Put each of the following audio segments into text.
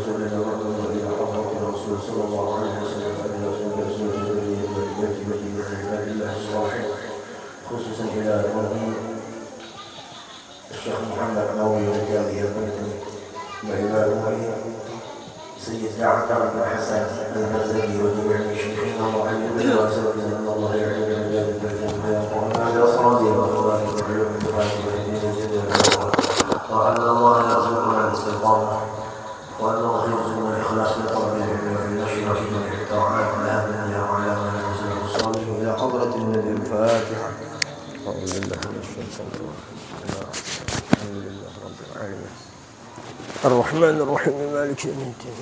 رسولنا وأنظر إلى حضرة الرسول صلى الله عليه وسلم أن يرسل رسول جبريل والبيت وجميع عباد الله الصالحين خصوصا إلى إبراهيم الشيخ محمد نووي وجاهي البيت وإلى إبراهيم سيد جعفر بن حسن المرزقي وجميع مشايخنا الله يبارك وسلم ان الله يعلم مجال الجنه وعلى الاصرار واخوانه وعلوم الدعاء وان الله يرزقنا الاستقامه وان الله يرزقنا الاخلاص لقلبه والنشر في الطاعات الامنه وعلى ما نزل الصالح الى حضره النبي الفاتحه. اعوذ بالله من الشيطان الرجيم. الحمد لله رب العالمين الرحمن الرحيم مالك يوم الدين.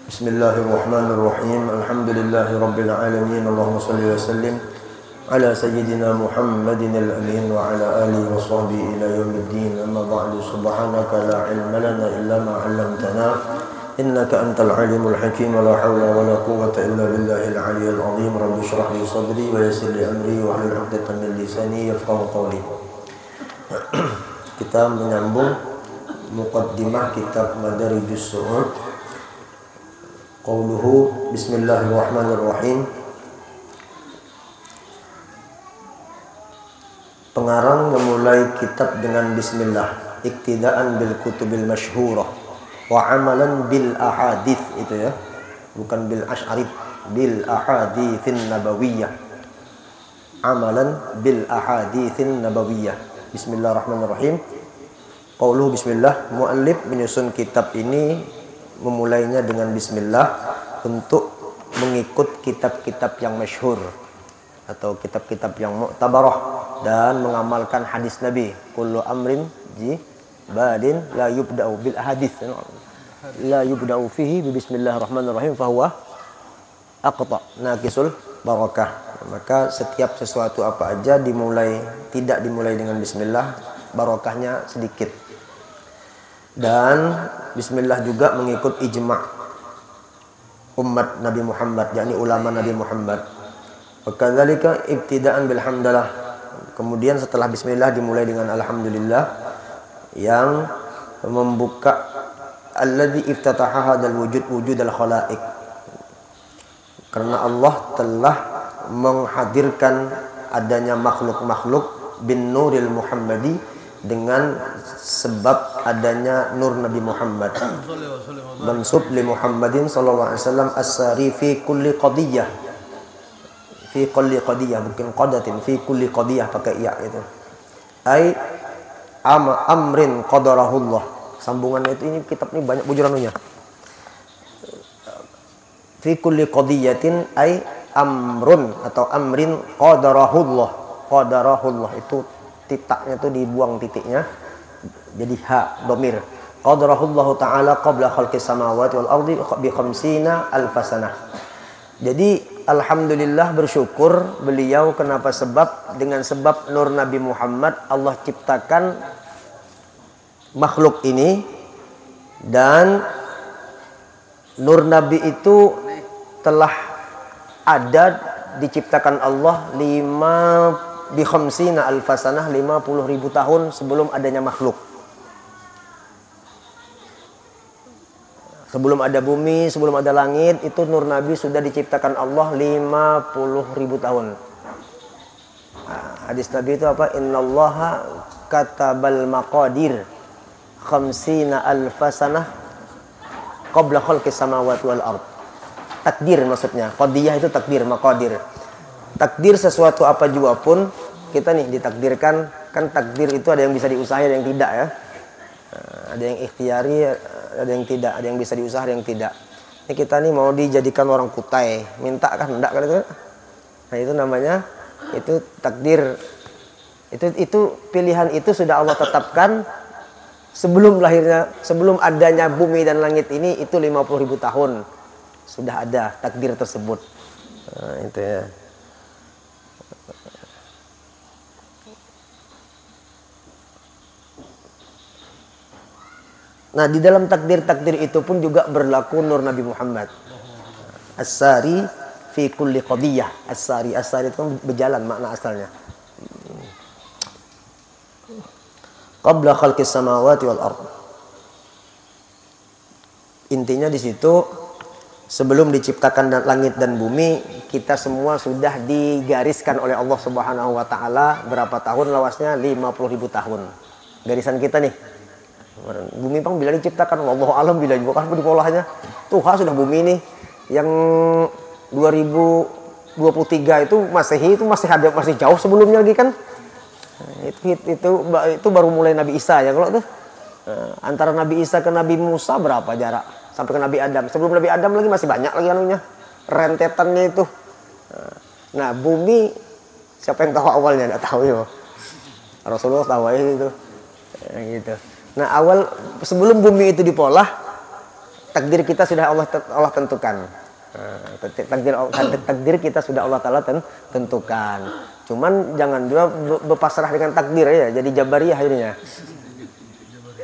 بسم الله الرحمن الرحيم الحمد لله رب العالمين اللهم صل وسلم على سيدنا محمد الأمين وعلى آله وصحبه إلى يوم الدين. أما بعد سبحانك لا علم لنا إلا ما علمتنا إنك أنت العليم الحكيم ولا حول ولا قوة إلا بالله العلي العظيم. رب اشرح لي صدري ويسر لي أمري واحلل عقدة من لساني يفقهوا قولي. Kita menyambung muqaddimah kitab Madarijus Su'ud. Qauluhu bismillahirrahmanirrahim. Pengarang memulai kitab dengan bismillah, iktidaan bil kutubil masyhurah wa amalan bil ahadits, itu ya, bukan bil asy'arif, bil ahaditsin nabawiyah, amalan bil ahaditsin nabawiyah. Bismillahirrahmanirrahim. Qauluhu bismillah, muallif menyusun kitab ini memulainya dengan bismillah untuk mengikut kitab-kitab yang masyhur atau kitab-kitab yang mu'tabarah dan mengamalkan hadis Nabi. Kullu amrin badin la yubda'u bil ahadits la yubda'u fihi bi bismillahirrahmanirrahim fahuwa aqta naqisul barakah. Maka setiap sesuatu apa aja tidak dimulai dengan bismillah, barakahnya sedikit. Dan bismillah juga mengikut ijma' umat Nabi Muhammad, yakni ulama Nabi Muhammad. Wa kadzalika ibtida'an bil hamdalah. Kemudian setelah bismillah dimulai dengan alhamdulillah yang membuka alladzi iftataha hadzal wujud al khalaiq. Karena Allah telah menghadirkan adanya makhluk-makhluk bin nuril Muhammadi, dengan sebab adanya nur Nabi Muhammad. Mansub li Muhammadin sallallahu alaihi wasallam as-sari fi kulli qadiyah. Fi kulli qadiyah, bukan qadatin, fi kulli qadiyah pakai ya itu. Ai amrin qadarahullah. Sambungannya itu, ini kitab ini banyak bujurannya. Fi kulli qadiyatin ai amrun atau amrin qadarahullah. Qadarahullah itu titaknya tuh dibuang titiknya jadi ha domir. Qadarahullahu ta'ala qabla khalqis samawati wal ardi bi 50 alf sanah. Jadi alhamdulillah, bersyukur beliau kenapa? Sebab dengan sebab nur Nabi Muhammad Allah ciptakan makhluk ini, dan nur Nabi itu telah ada diciptakan Allah 50 alf sanah, 50.000 tahun sebelum adanya makhluk. Sebelum ada bumi, sebelum ada langit, itu nur Nabi sudah diciptakan Allah 50.000 tahun. Hadis Nabi itu apa? Innallaha katabal maqadir 50 alf sanah qabla khalqis samawati wal ard. Takdir maksudnya. Qadiyah itu takdir, maqadir. Takdir sesuatu apa juga pun, kita nih ditakdirkan, kan takdir itu ada yang bisa diusahakan, ada yang tidak ya. Ada yang ikhtiari, ada yang tidak, ada yang bisa diusahakan, ada yang tidak. Ini kita nih mau dijadikan orang kutai, minta kan enggak kan itu. Nah itu namanya, itu takdir. Itu pilihan itu sudah Allah tetapkan sebelum lahirnya, sebelum adanya bumi dan langit ini, itu 50.000 tahun sudah ada takdir tersebut. Nah, itu ya. Nah, di dalam takdir-takdir itu pun juga berlaku nur Nabi Muhammad. As-sari fi kulli qadiyah. As-sari itu kan berjalan makna asalnya. Qabla khalqis samawati wal ard. Intinya di situ sebelum diciptakan langit dan bumi, kita semua sudah digariskan oleh Allah Subhanahu wa taala. Berapa tahun lawasnya? 50.000 tahun. Garisan kita nih. Bumi bang bila diciptakan, wallahu alam bila juga kan di polahnya. Tuhan sudah bumi nih yang 2023 itu Masehi itu masih ada, masih jauh sebelumnya lagi kan. Itu baru mulai Nabi Isa ya kalau tuh. Antara Nabi Isa ke Nabi Musa berapa jarak? Sampai ke Nabi Adam. Sebelum Nabi Adam lagi masih banyak lagi anunya. Rentetannya itu. Nah, bumi siapa yang tahu awalnya? Enggak tahu ya. Rasulullah tahu aja itu. Gitu. Nah, awal sebelum bumi itu dipolah, takdir kita sudah Allah tentukan. Takdir kita sudah Allah Ta'ala tentukan. Cuman jangan juga berpasrah dengan takdir ya. Jadi Jabariyah akhirnya.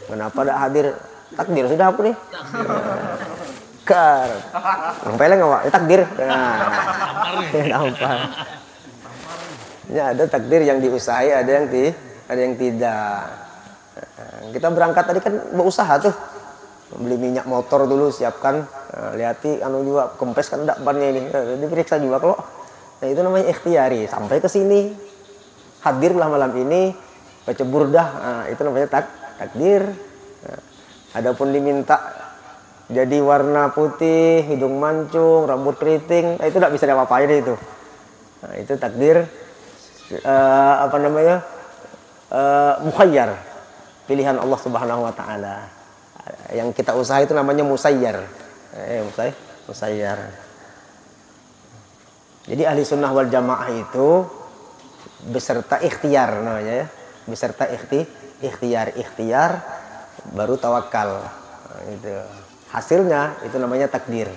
Kenapa tidak hadir? Takdir sudah apa nih? Ngapain nggak? Takdir. Nah, ya, ada takdir yang diusahakan, ada yang tidak. Kita berangkat tadi kan berusaha tuh, beli minyak motor dulu, siapkan, lihati anu juga kempes kan enggak bannya ini, diperiksa juga kalau. Nah, itu namanya ikhtiari. Sampai ke sini, hadirlah malam ini, baca burdah, itu namanya takdir. Adapun diminta jadi warna putih, hidung mancung, rambut keriting, itu tidak bisa diapa-apain itu. Nah, itu takdir mukhayyar, pilihan Allah Subhanahu wa taala. Yang kita usaha itu namanya musayyar. Musayyar. Jadi ahli sunnah wal jamaah itu beserta ikhtiar namanya ya. Beserta ikhtiar baru tawakal. Itu hasilnya itu namanya takdir.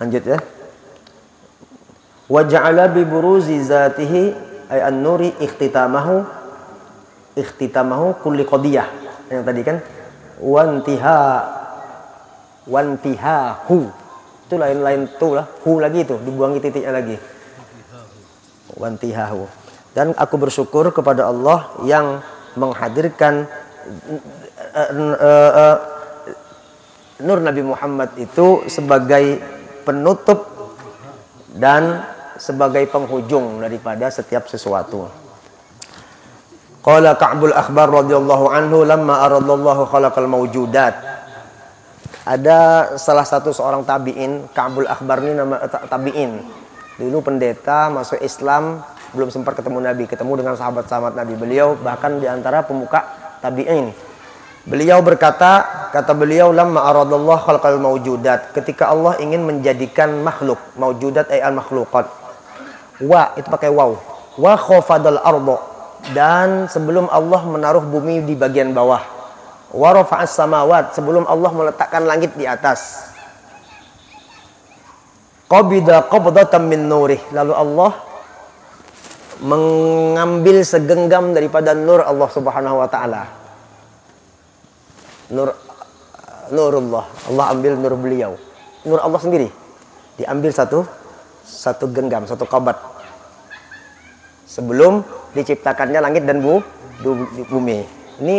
Lanjut ya. Wa ja'ala bi buruzi zatihi ay an-nuri ikhtitamahu kulli qadiyah. Yang tadi kan wantihahu. Itu lain-lain tuh lah, hu lagi itu, dibuangi titiknya lagi. Wantihahu. Dan aku bersyukur kepada Allah yang menghadirkan nur Nabi Muhammad itu sebagai penutup dan sebagai penghujung daripada setiap sesuatu. Qala Ka'bul Akhbar radhiyallahu anhu lamma aradallahu khalaqal mawjudat. Ada salah satu seorang tabi'in, Ka'bul Akhbar ini nama tabi'in. Dulu pendeta masuk Islam, belum sempat ketemu Nabi, ketemu dengan sahabat-sahabat Nabi. Beliau bahkan di antara pemuka tabi'in. Beliau berkata, kata beliau lamma aradallahu khalaqal mawjudat, ketika Allah ingin menjadikan makhluk, mawjudat ay al makhluqat. Wa itu pakai waw. Wa khafadal arda, dan sebelum Allah menaruh bumi di bagian bawah. Wa rafa'as samawat, sebelum Allah meletakkan langit di atas. Qabida qabdatan min nurih, lalu Allah mengambil segenggam daripada nur Allah Subhanahu wa taala. Nurullah, Allah ambil nur beliau. Nur Allah sendiri diambil satu genggam, satu qabat. Sebelum diciptakannya langit dan bumi. Ini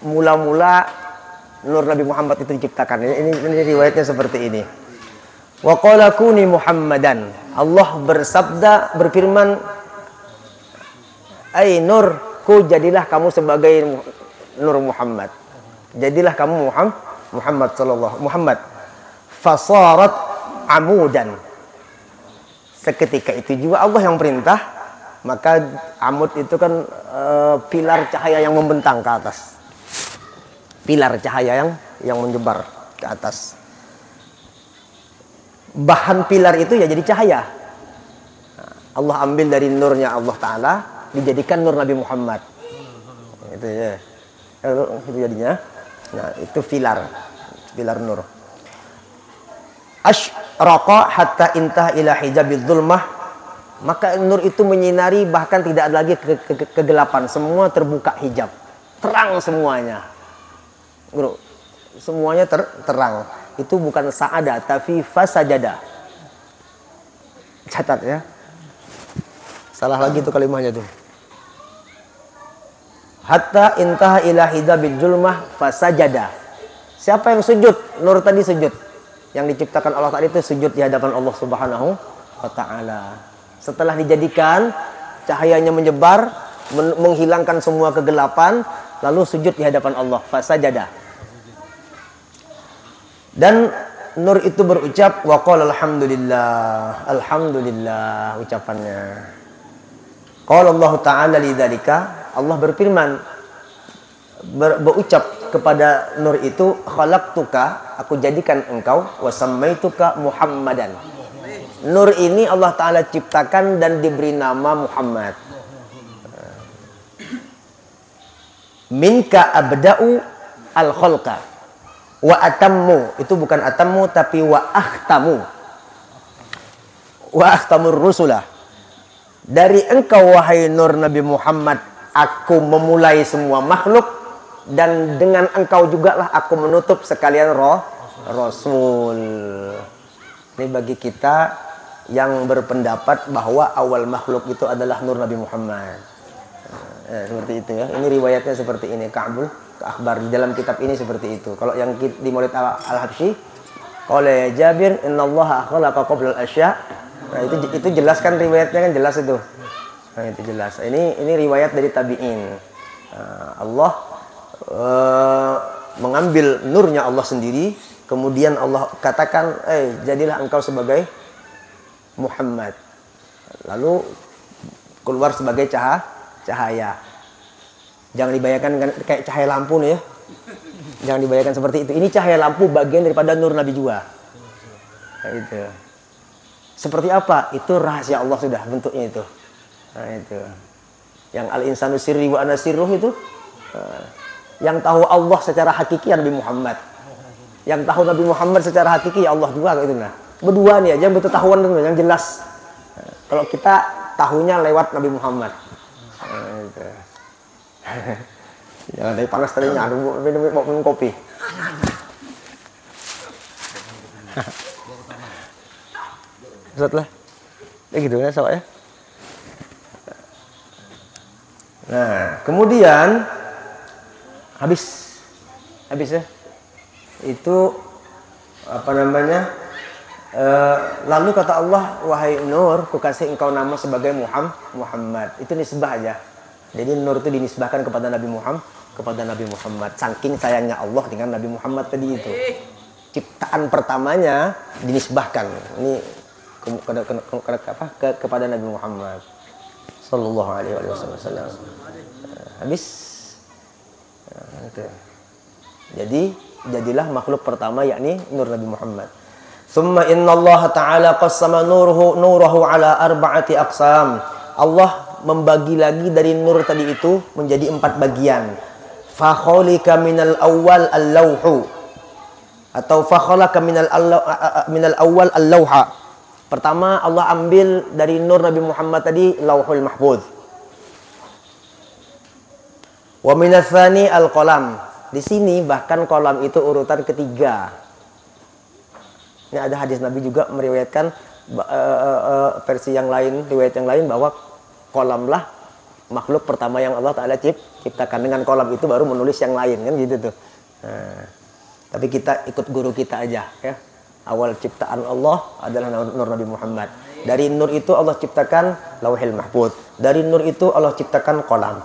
mula-mula nur Nabi Muhammad itu diciptakan. Ini riwayatnya seperti ini. Wa qala kuni Muhammadan. Allah bersabda, berfirman, "Ai nurku, jadilah kamu sebagai nur Muhammad." Jadilah kamu Muhammad sallallahu Muhammad. Fasarat amudan. Seketika itu juga Allah yang perintah, maka amud itu kan pilar cahaya yang membentang ke atas. Pilar cahaya yang menyebar ke atas. Bahan pilar itu ya jadi cahaya. Allah ambil dari nurnya Allah Ta'ala, dijadikan nur Nabi Muhammad. Itu ya. Itu jadinya. Nah, itu pilar nur. Asyraqa hatta intah ila hijabiz zulmah. Maka nur itu menyinari bahkan tidak ada lagi kegelapan, semua terbuka hijab. Terang semuanya. Bro, semuanya terang. Itu bukan sa'ada tapi fasajada. Catat ya. Salah lagi tuh kalimatnya tuh. Hatta intaha ila hidabil julmah fasajada. Siapa yang sujud? Nur tadi sujud. Yang diciptakan Allah tadi itu sujud di hadapan Allah Subhanahu wa taala. Setelah dijadikan cahayanya menyebar, menghilangkan semua kegelapan, lalu sujud di hadapan Allah, fasajada. Dan nur itu berucap wa qala alhamdulillah, alhamdulillah ucapannya. Qala Allah taala lidzalika, Allah berfirman berucap kepada nur itu, khalaqtuka, aku jadikan engkau, wa sammaituka Muhammadan. Nur ini Allah taala ciptakan dan diberi nama Muhammad. Minka abda'u al-khalqa wa atammu, itu bukan atammu tapi wa ahtamur rusulah. Dari engkau wahai nur Nabi Muhammad aku memulai semua makhluk, dan dengan engkau juga lah aku menutup sekalian rasul. Ini bagi kita yang berpendapat bahwa awal makhluk itu adalah nur Nabi Muhammad. Seperti itu ya. Ini riwayatnya seperti ini. Ka'bul Akhbar di dalam kitab ini seperti itu. Kalau yang di Maulid Al-Habsyi, qala Jabir innallaha khalaqa qabla al-asya'. Nah, itu jelas kan, riwayatnya kan jelas itu. Nah, itu jelas. Ini riwayat dari tabi'in. Allah mengambil nurnya Allah sendiri, kemudian Allah katakan, jadilah engkau sebagai Muhammad. Lalu keluar sebagai cahaya. Jangan dibayangkan kayak cahaya lampu nih ya. Jangan dibayangkan seperti itu. Ini cahaya lampu bagian daripada nur Nabi juga. Nah, itu. Seperti apa? Itu rahasia Allah sudah bentuknya itu. Nah, itu. Yang al-insanu sirri wa ana sirruh itu. Yang tahu Allah secara hakiki Nabi Muhammad. Yang tahu Nabi Muhammad secara hakiki Allah juga gitu nah. Berdua nih aja betul tahuan yang jelas. Kalau kita tahunya lewat Nabi Muhammad. Gitu. Jangan dari panas tadinya, mau minum kopi. Setelah, gitu ya, soalnya. Nah, kemudian habis ya. Itu apa namanya? Lalu kata Allah, wahai Nur, ku kasih engkau nama sebagai Muhammad. Itu nisbah aja. Jadi nur itu dinisbahkan kepada Nabi Muhammad. Saking sayangnya Allah dengan Nabi Muhammad tadi itu. Ciptaan pertamanya dinisbahkan. Ini kepada Nabi Muhammad sallallahu alaihi wasallam. Habis. Jadi jadilah makhluk pertama yakni nur Nabi Muhammad. Summa innallaha ta'ala qassama nurahu ala arba'ati aqsam. Allah membagi lagi dari nur tadi itu menjadi 4 bagian. Fa khalika minal awwal al-lauhu, atau fa khalaqa minal awwal al-lauha. Pertama Allah ambil dari nur Nabi Muhammad tadi Lauhul Mahfuz. Wa minas tsani al-qalam. Di sini bahkan qalam itu urutan ketiga. Ini ada hadis Nabi juga meriwayatkan versi yang lain, riwayat yang lain bahwa kolamlah makhluk pertama yang Allah Ta'ala ciptakan. Dengan kolam itu baru menulis yang lain kan gitu tuh. Nah, tapi kita ikut guru kita aja ya. Awal ciptaan Allah adalah nur Nabi Muhammad. Dari nur itu Allah ciptakan Lauhul Mahfuz. Dari nur itu Allah ciptakan kolam.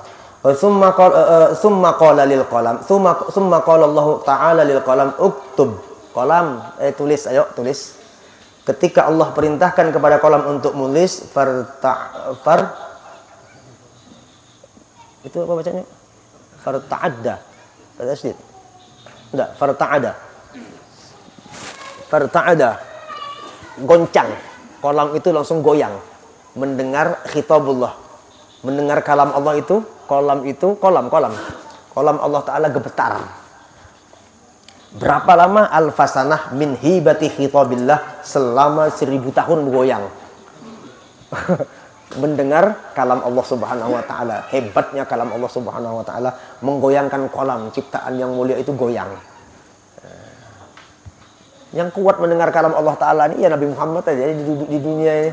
Summa qala lil qalam. Summa qala Allah Ta'ala lil qalam uktub. Kolam, tulis, ayo tulis. Ketika Allah perintahkan kepada kolam untuk menulis, itu apa bacanya? Farta'adda. Tasdid. Enggak, farta'ada. Farta'ada. Goncang. Kolam itu langsung goyang. Mendengar khitabullah. Mendengar kalam Allah itu, kolam Allah Ta'ala gemetar. Berapa lama? Al-fasanah min hibati khitabillah, selama 1000 tahun bergoyang. Mendengar kalam Allah Subhanahu wa taala. Hebatnya kalam Allah Subhanahu wa taala menggoyangkan kolam, ciptaan yang mulia itu goyang. Yang kuat mendengar kalam Allah Ta'ala ini ya Nabi Muhammad aja di dunia ini.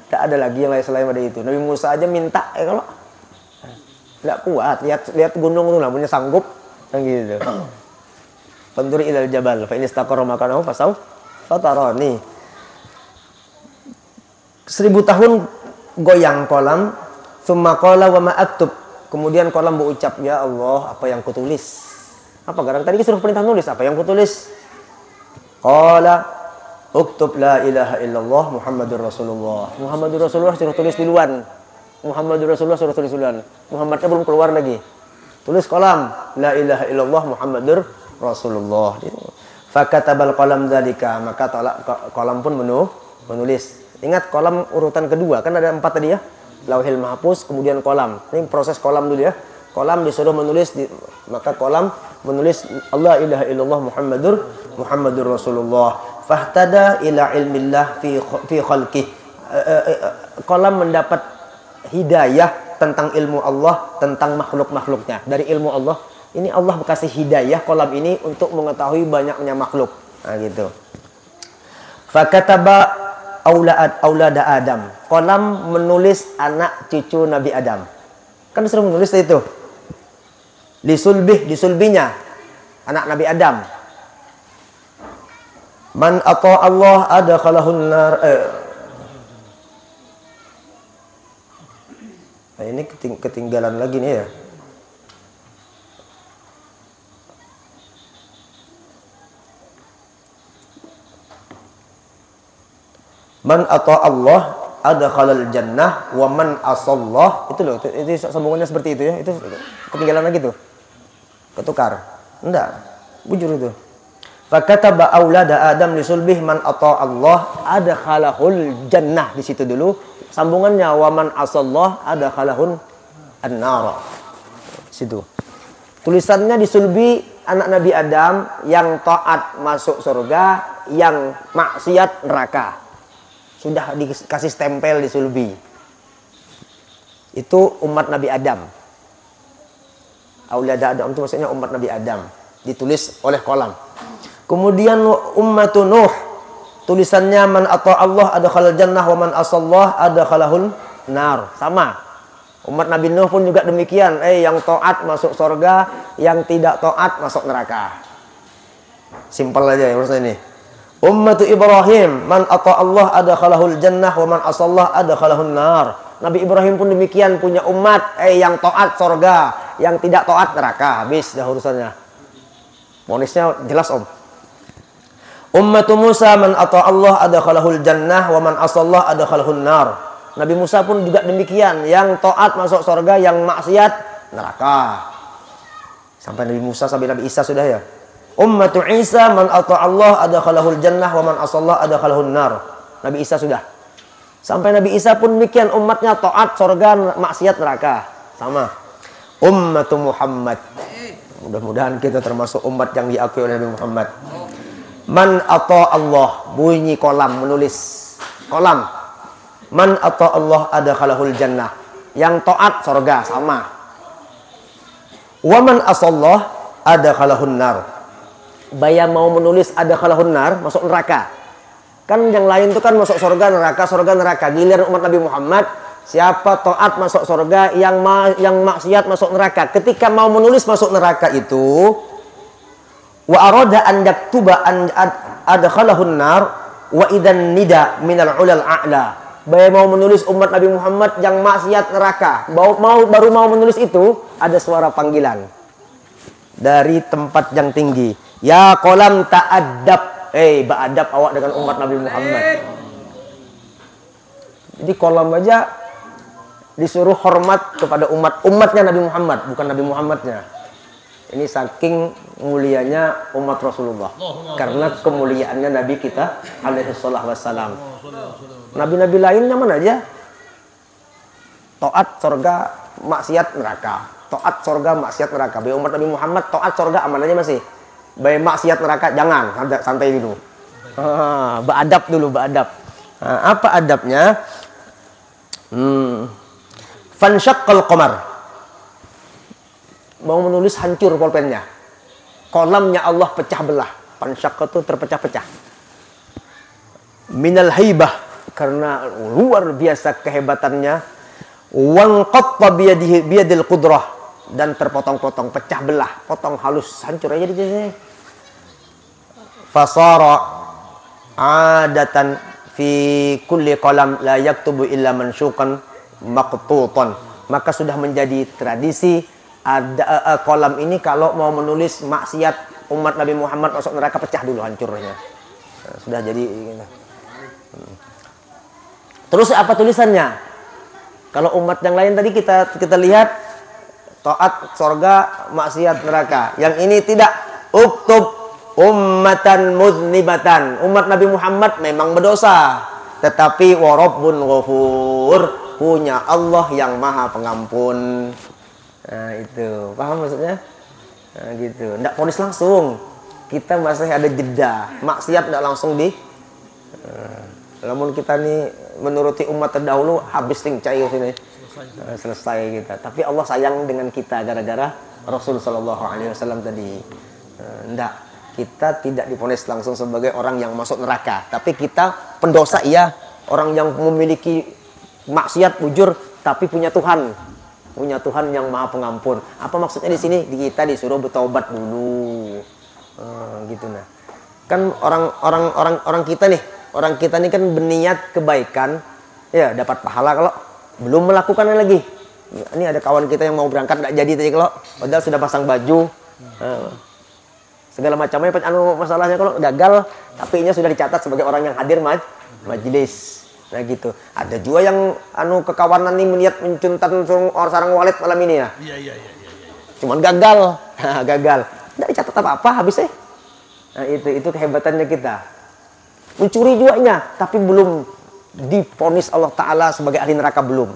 Tak ada lagi yang lain selain dari itu. Nabi Musa aja minta, kalau nggak kuat, lihat gunung tuh namanya sanggup, kan gitu. Penduri ilal jabal, fa in istaqarra makanahu fasau fatarani. 1000 tahun goyang kolam, tsumma qala wa ma aktub. Kemudian kolam berucap, ya Allah, apa yang kutulis? Apa gara tadi disuruh perintah nulis, apa yang kutulis? Qala uktub la ilaha illallah Muhammadur Rasulullah. Muhammadur Rasulullah suruh tulis duluan. Muhammadur Rasulullah suruh tulis duluan. Muhammadnya belum keluar lagi. Tulis kolam la ilaha illallah Muhammadur Rasulullah. Fakatabal qalam dzalika, maka kolam pun menulis. Ingat kolam urutan kedua, kan ada 4 tadi ya. Lauhil Mahfuz, kemudian kolam. Ini proses kolam dulu ya. Kolam disuruh menulis, maka kolam menulis Allah ilaha illallah Muhammadur Rasulullah. Fahtada ila ilmillah fi khalqih. Kolam mendapat hidayah tentang ilmu Allah, tentang makhluk-makhluknya. Dari ilmu Allah, ini Allah kasih hidayah kolam ini untuk mengetahui banyaknya makhluk. Nah gitu. Fakataba aulada Adam. Kolam menulis anak cucu Nabi Adam. Kan disuruh menulis itu. Disulbinya anak Nabi Adam. Man ata Allah adkhalahun nar. Nah, ini ketinggalan lagi nih ya. Man ata Allah adkhalal jannah wa man asallah. Itu loh, itu sambungannya seperti itu ya. Itu ketinggalan lagi tuh. Ketukar. Enggak. Bujur itu. Fakataba aulada Adam lisulbih man ata Allah adkhalahul jannah. Di situ dulu. Sambungannya wa man asallah adkhalahun an-nar. Situ. Tulisannya disulbi anak Nabi Adam yang taat masuk surga, yang maksiat neraka. Sudah dikasih stempel di sulbi. Itu umat Nabi Adam. Aulada Adam itu maksudnya umat Nabi Adam. Ditulis oleh kolam. Kemudian ummatu Nuh. Tulisannya man ata Allah adkhalal jannah wa man asallah adkhalahun nar. Sama. Umat Nabi Nuh pun juga demikian. Yang taat masuk surga, yang tidak taat masuk neraka. Simpel aja ya maksudnya ini. Ummatu Ibrahim, man ata Allah adkhalahul jannah wa man asallah adkhalahun nar. Nabi Ibrahim pun demikian, punya umat yang taat surga, yang tidak taat neraka. Habis dah urusannya. Ponisnya jelas Om. Ummatu Musa, man ata Allah adkhalahul jannah wa man asallah adkhalahun nar. Nabi Musa pun juga demikian, yang taat masuk surga, yang maksiat neraka. Sampai Nabi Musa sampai Nabi Isa sudah ya. Ummatu Isa, man ata Allah adkhalahul jannah wa man asallah adkhalahun nar. Nabi Isa sudah. Sampai Nabi Isa pun demikian, umatnya taat surga, maksiat neraka. Sama. Ummatu Muhammad. Mudah-mudahan kita termasuk umat yang diakui oleh Nabi Muhammad. Man ata Allah, bunyi kolam menulis. Kolam. Man ata Allah adkhalahul jannah. Yang taat surga, sama. Wa man asallah adkhalahun nar. Bayar mau menulis adkhalahun nar, masuk neraka. Kan yang lain itu kan masuk surga neraka. Giliran umat Nabi Muhammad, siapa taat masuk surga, yang maksiat masuk neraka. Ketika mau menulis masuk neraka itu, wa arada an yaktuba an adkhalahun nar wa idzan nida minal ulal a'la. Bayar mau menulis umat Nabi Muhammad yang maksiat neraka. Baru mau menulis itu, ada suara panggilan dari tempat yang tinggi. Ya kolam ta'adab. Ba'adab awak dengan umat Nabi Muhammad. Jadi kolam aja disuruh hormat kepada umatnya Nabi Muhammad, bukan Nabi Muhammadnya. Ini saking mulianya umat Rasulullah. Karena kemuliaannya Nabi kita alaihi sallallahu wassalam. Nabi-nabi lainnya mana aja? Taat surga, maksiat neraka. Taat surga, maksiat neraka. Bagi umat Nabi Muhammad, taat surga amanannya masih. Baik maksiat neraka jangan, santai dulu. Beradab dulu, beradab. Apa adabnya? Fansyaqqal qamar. Mau menulis hancur pulpennya. Kolamnya Allah pecah belah. Fansyaqqa itu terpecah-pecah. Minal haibah, karena luar biasa kehebatannya. Wanqatta biyadil qudrah, dan terpotong-potong, pecah belah, potong halus, hancur aja di sini. Fasara adatan fi kulli qalam la yaktubu illa manshuqan maqtutan. Maka sudah menjadi tradisi ada kolam ini kalau mau menulis maksiat umat Nabi Muhammad masuk neraka, pecah dulu, hancurnya. Nah, sudah jadi. Terus apa tulisannya? Kalau umat yang lain tadi kita lihat taat surga, maksiat neraka. Yang ini tidak. Uktub ummatan muznibatan. Umat Nabi Muhammad memang berdosa, tetapi wa rabbun ghafur, punya Allah yang maha pengampun. Nah, itu. Paham maksudnya? Nah, gitu. Enggak ponis langsung. Kita masih ada jeda. Maksiat enggak langsung di namun kita nih menuruti umat terdahulu, habis cair sini. Selesai kita. Tapi Allah sayang dengan kita gara-gara Rasul sallallahu alaihi wasallam tadi. Enggak, kita tidak diponis langsung sebagai orang yang masuk neraka, tapi kita pendosa iya, orang yang memiliki maksiat bujur tapi punya Tuhan. Punya Tuhan yang maha pengampun. Apa maksudnya di sini? Kita disuruh bertobat dulu. Gitu nah. Kan orang kita nih, orang kita nih kan berniat kebaikan, ya dapat pahala kalau belum melakukannya lagi. Ini ada kawan kita yang mau berangkat nggak jadi tadi, kalau padahal sudah pasang baju, segala macamnya. Masalahnya kalau gagal, tapi sudah dicatat sebagai orang yang hadir majelis. Nah gitu. Ada juga yang kekawanan nih meniat mencuntan sarang walid malam ini ya. Iya. Cuman gagal. Gagal. Nggak dicatat apa-apa habisnya. Nah itu kehebatannya kita. Mencuri juanya, tapi belum diponis Allah Ta'ala sebagai ahli neraka, belum.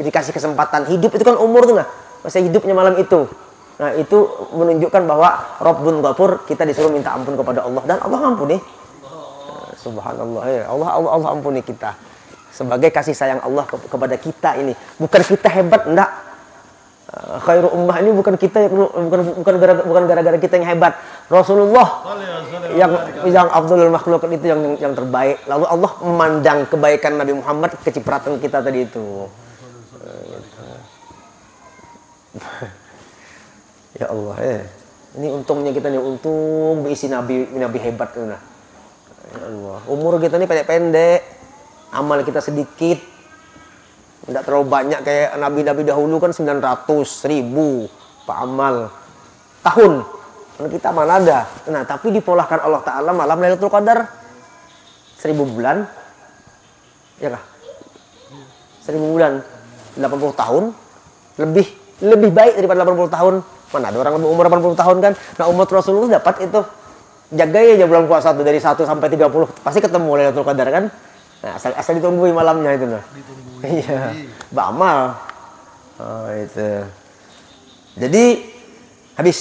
Dikasih kesempatan. Hidup itu kan umur tuh nah. Masa hidupnya malam itu. Nah itu menunjukkan bahwa Rabbun Ghafur, kita disuruh minta ampun kepada Allah. Dan Allah ampuni. Subhanallah, ya Allah ampuni kita sebagai kasih sayang Allah kepada kita ini. Bukan kita hebat, enggak. Khairu ummah ini bukan kita, bukan gara-gara kita yang hebat. Rasulullah yang Abdul Makhluk itu yang terbaik. Lalu Allah memandang kebaikan Nabi Muhammad, kecipratan kita tadi itu. Ya Allah, ini untungnya kita nih, untung berisi nabi hebat tuh nah. Ya Allah. Umur kita ini pendek-pendek, amal kita sedikit, tidak terlalu banyak kayak nabi-nabi dahulu kan 900, 1000 pak amal tahun. Kita mana ada. Nah, tapi dipolahkan Allah Ta'ala malam Lailatul Qadar 1000 bulan, ya kah? 1000 bulan, 80 tahun, lebih baik daripada 80 tahun. Mana ada orang umur 80 tahun kan? Nah, umat Rasulullah dapat itu. Jaga aja bulan puasa tuh dari 1 sampai 30 pasti ketemu Lailatul Qadar kan. Nah, asal ditungguin malamnya itu nah. Iya, beramal. Itu. Jadi habis.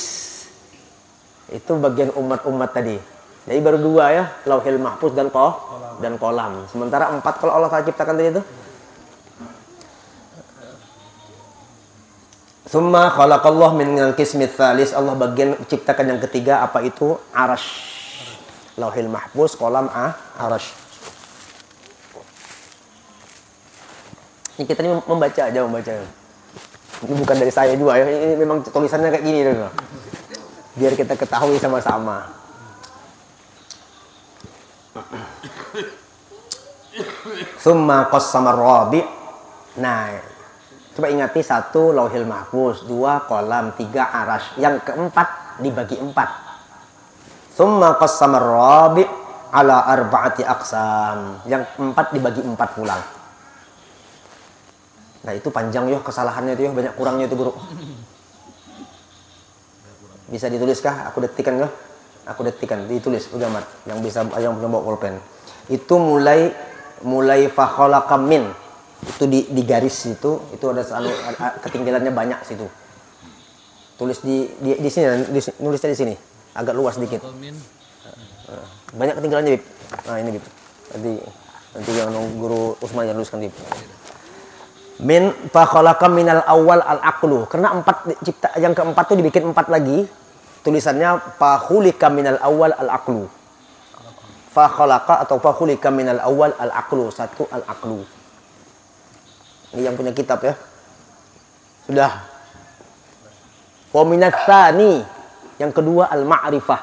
Itu bagian umat-umat tadi. Jadi baru 2 ya, Lauhil Mahfuz dan Qalam. Sementara 4 kalau Allah Ta'ala ciptakan tadi itu. Summa khalaqallah min al-qismi tsalis, Allah bagian ciptakan yang ketiga, apa itu? Arasy. Lauhil Mahfuz, Qalam, Arasy. Ini kita ini membaca. Ini bukan dari saya juga ya. Ini memang tulisannya kayak gini loh. Biar kita ketahui sama-sama. Summa qassama ar-rabi'. Nah, coba ingati 1 Lauhil Mahfuz, 2 Qalam, 3 Arasy. Yang keempat dibagi 4. Summa qassama ar-rabi' ala 4 aqsam. Yang 4 dibagi 4 pulang. Nah, itu panjang yo kesalahannya itu yo, banyak kurangnya itu guru. Bisa dituliskah? Aku detikan ya. Aku detikan, ditulis ujamat yang bisa, yang bawa pulpen. Itu mulai fa khalaqa min. Itu di garis itu ada ketinggalannya banyak situ. Tulis di sini, nulisnya di sini. Agak luas sedikit. Banyak ketinggalannya, Bib. Nah, ini Bib. Nanti yang guru Usman yang tuliskan, Bib. Min fa khalaqa minal awal al aqlu. Karena 4 cipta, yang keempat tuh dibikin 4 lagi. Itu tulisannya fa khulika minal awal al-aqlu. Fa khalaqa atau fa khulika minal awal al-aqlu. Satu al-aqlu. Ini yang punya kitab ya. Sudah. Wa minats tsani, yang kedua al-ma'rifah.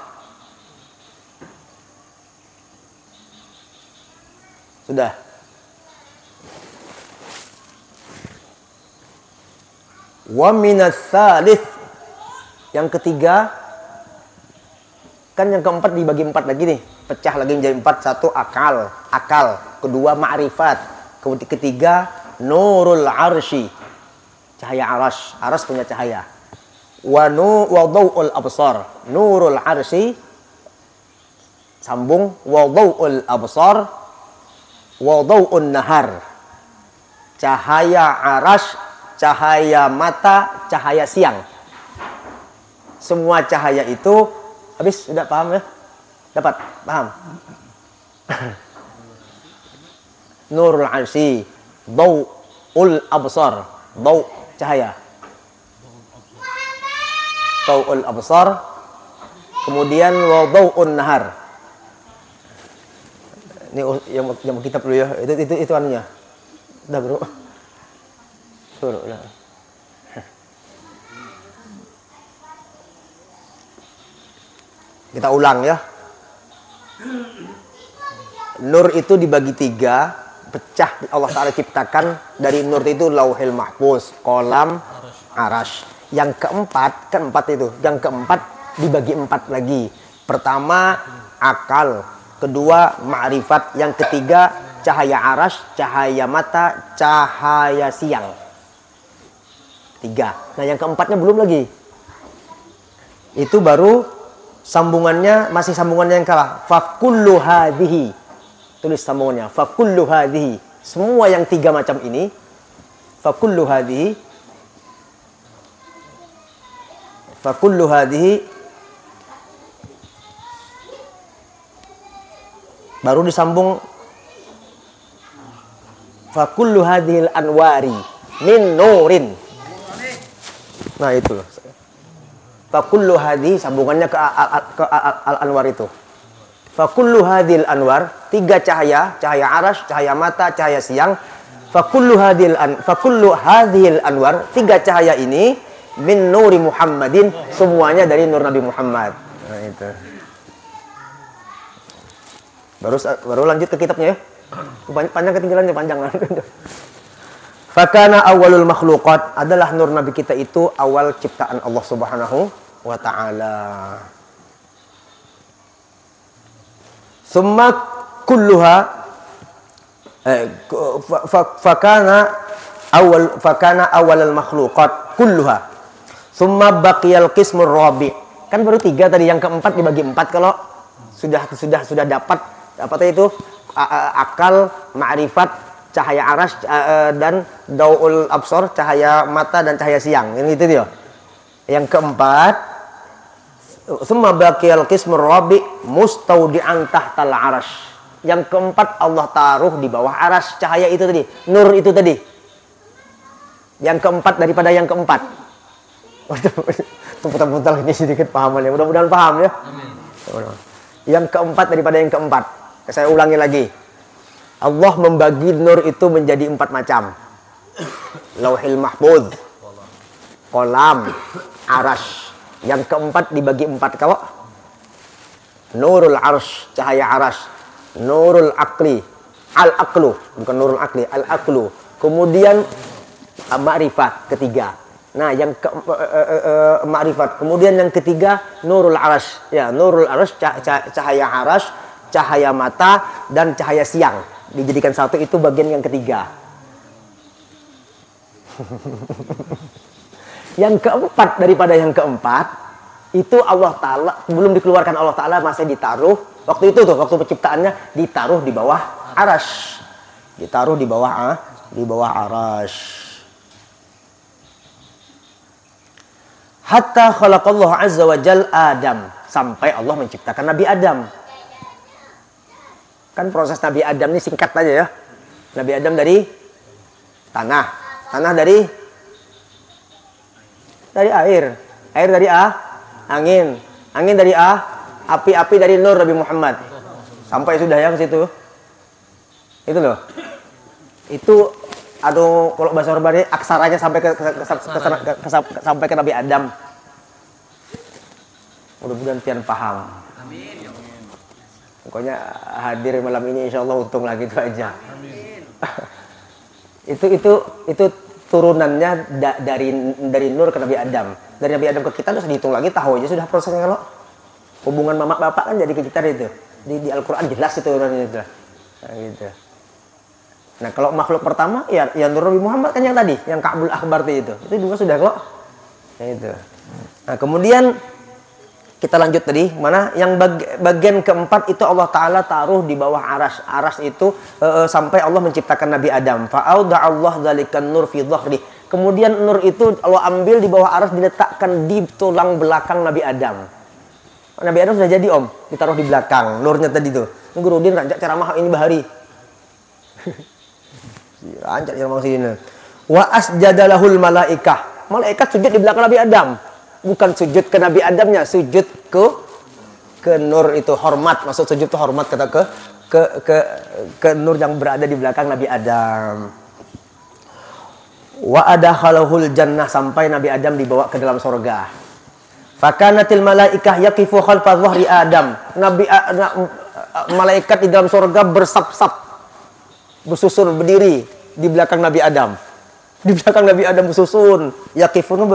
Sudah. Wa minats tsalits, yang ketiga, kan yang keempat dibagi empat lagi nih, pecah lagi menjadi empat. Satu akal, kedua ma'rifat, ketiga nurul arsy, cahaya aras punya cahaya. Wa dhau'ul absar, nurul arsy sambung wa dhau'ul absar wa dhau'un nahar, cahaya aras, cahaya mata, cahaya siang. Semua cahaya itu habis. Sudah paham ya? Dapat? Paham? Nurul arsy, dhau'ul absar, dhau cahaya, dhau'ul absar, kemudian wa dhau'un nahar. Ini yang kitab dulu ya. Itu anunya. Udah, Bro. Suruh lah. Kita ulang ya. Nur itu dibagi tiga, pecah. Allah Ta'ala ciptakan dari nur itu lauhil mahfuz, kolam, arash. Yang keempat, kan empat itu. Yang keempat dibagi empat lagi. Pertama akal, kedua ma'rifat, yang ketiga cahaya arash, cahaya mata, cahaya siang. Tiga. Nah yang keempatnya belum lagi. Itu baru sambungannya, masih sambungannya yang kalah. Fakullu hadhihi. Tulis sambungannya. Fakullu hadhihi. Semua yang tiga macam ini. Fakullu hadhihi. Fakullu hadhihi. Baru disambung. Fakullu hadhil anwari min nurin. Nah itu. Fakullu hadhi, sambungannya ke al-anwar itu. Fakullu hadhil anwar, tiga cahaya, cahaya arash, cahaya mata, cahaya siang. Fakullu hadhil anwar, tiga cahaya ini min nuri Muhammadin, semuanya dari nur Nabi Muhammad. Nah itu. Baru lanjut ke kitabnya ya. Panjang ketinggalannya, panjang. Fakana awalul makhluqat, adalah nur Nabi kita itu awal ciptaan Allah Subhanahu wa ta'ala. Summa kulluha fakana awalul makhluqat kulluha. Summa baqiyal qismur rabi'. Kan baru tiga tadi, yang keempat dibagi empat. Kalau sudah dapat itu akal, ma'rifat, cahaya aras, dan dau'ul absar, cahaya mata dan cahaya siang. Ini itu dia. Yang keempat, summa baqiyal qismur rabi' mustaudi'an tahtal arash. Yang keempat Allah taruh di bawah aras, cahaya itu tadi, nur itu tadi. Yang keempat daripada yang keempat. Putar-putar ini sedikit pahamannya. Mudah-mudahan paham ya. Yang keempat daripada yang keempat. Saya ulangi lagi. Allah membagi nur itu menjadi empat macam. Lauhil mahfuz, kolam, arash. Yang keempat dibagi empat kalau. Nurul arsh, cahaya arash. Nurul akli, al-aklu, bukan nurul akli, al-aklu. Kemudian ma'rifat, ketiga. Nah, yang ma'rifat. Kemudian yang ketiga nurul arash. Ya, nurul arash, cahaya arash, cahaya mata dan cahaya siang. Dijadikan satu, itu bagian yang ketiga. Yang keempat daripada yang keempat itu Allah Ta'ala belum dikeluarkan. Allah Ta'ala masih ditaruh waktu itu tuh, waktu penciptaannya ditaruh di bawah arash. Ditaruh di bawah arash. Hatta khalaqallahu azza wa jal Adam, sampai Allah menciptakan Nabi Adam. Kan proses Nabi Adam ini singkat aja ya. Nabi Adam dari tanah. Tanah dari air. Air dari angin. Angin dari A, api-api dari nur Nabi Muhammad. Sampai sudah ya ke situ. Itu loh. Itu kalau bahasa Urban aksaranya sampai sampai ke Nabi Adam. Mudah-mudahan pian paham. Amin. Pokoknya hadir malam ini insya Allah untung lagi itu aja. Amin. itu turunannya dari nur ke Nabi Adam. Dari Nabi Adam ke kita terus dihitung lagi tahu aja sudah prosesnya. Kalau hubungan mama bapak kan jadi ke kita itu. Di Al-Qur'an jelas itu turunannya itu. Nah, gitu. Nah, kalau makhluk pertama ya nur Nabi Muhammad kan yang tadi, yang Ka'bul Akhbar itu. Itu juga sudah kok. Nah, itu. Nah, kemudian kita lanjut tadi, mana yang bagian keempat itu Allah Ta'ala taruh di bawah aras. Aras itu sampai Allah menciptakan Nabi Adam. Fa'auda'allah dzalikan nur fi dhahri. Kemudian nur itu Allah ambil di bawah aras, diletakkan di tulang belakang Nabi Adam. Nabi Adam sudah jadi om, ditaruh di belakang. Nurnya tadi tuh. Nurudin rancak ceramah ini bahari. Rancak ceramah sini. Wa asjadalahul malaikah. Malaikat sujud di belakang Nabi Adam. Bukan sujud ke Nabi Adamnya, sujud ke nur itu, hormat. Maksud sujud itu hormat, kata ke nur yang berada di belakang Nabi Adam. Wa adakhalahul jannah, sampai Nabi Adam dibawa ke dalam surga. Fakanatil malaikah yaqifu khalfa dhahri Adam. Malaikat di dalam surga bersap-sap, bersusun berdiri di belakang Nabi Adam. Di belakang Nabi Adam bersusun, yaqifun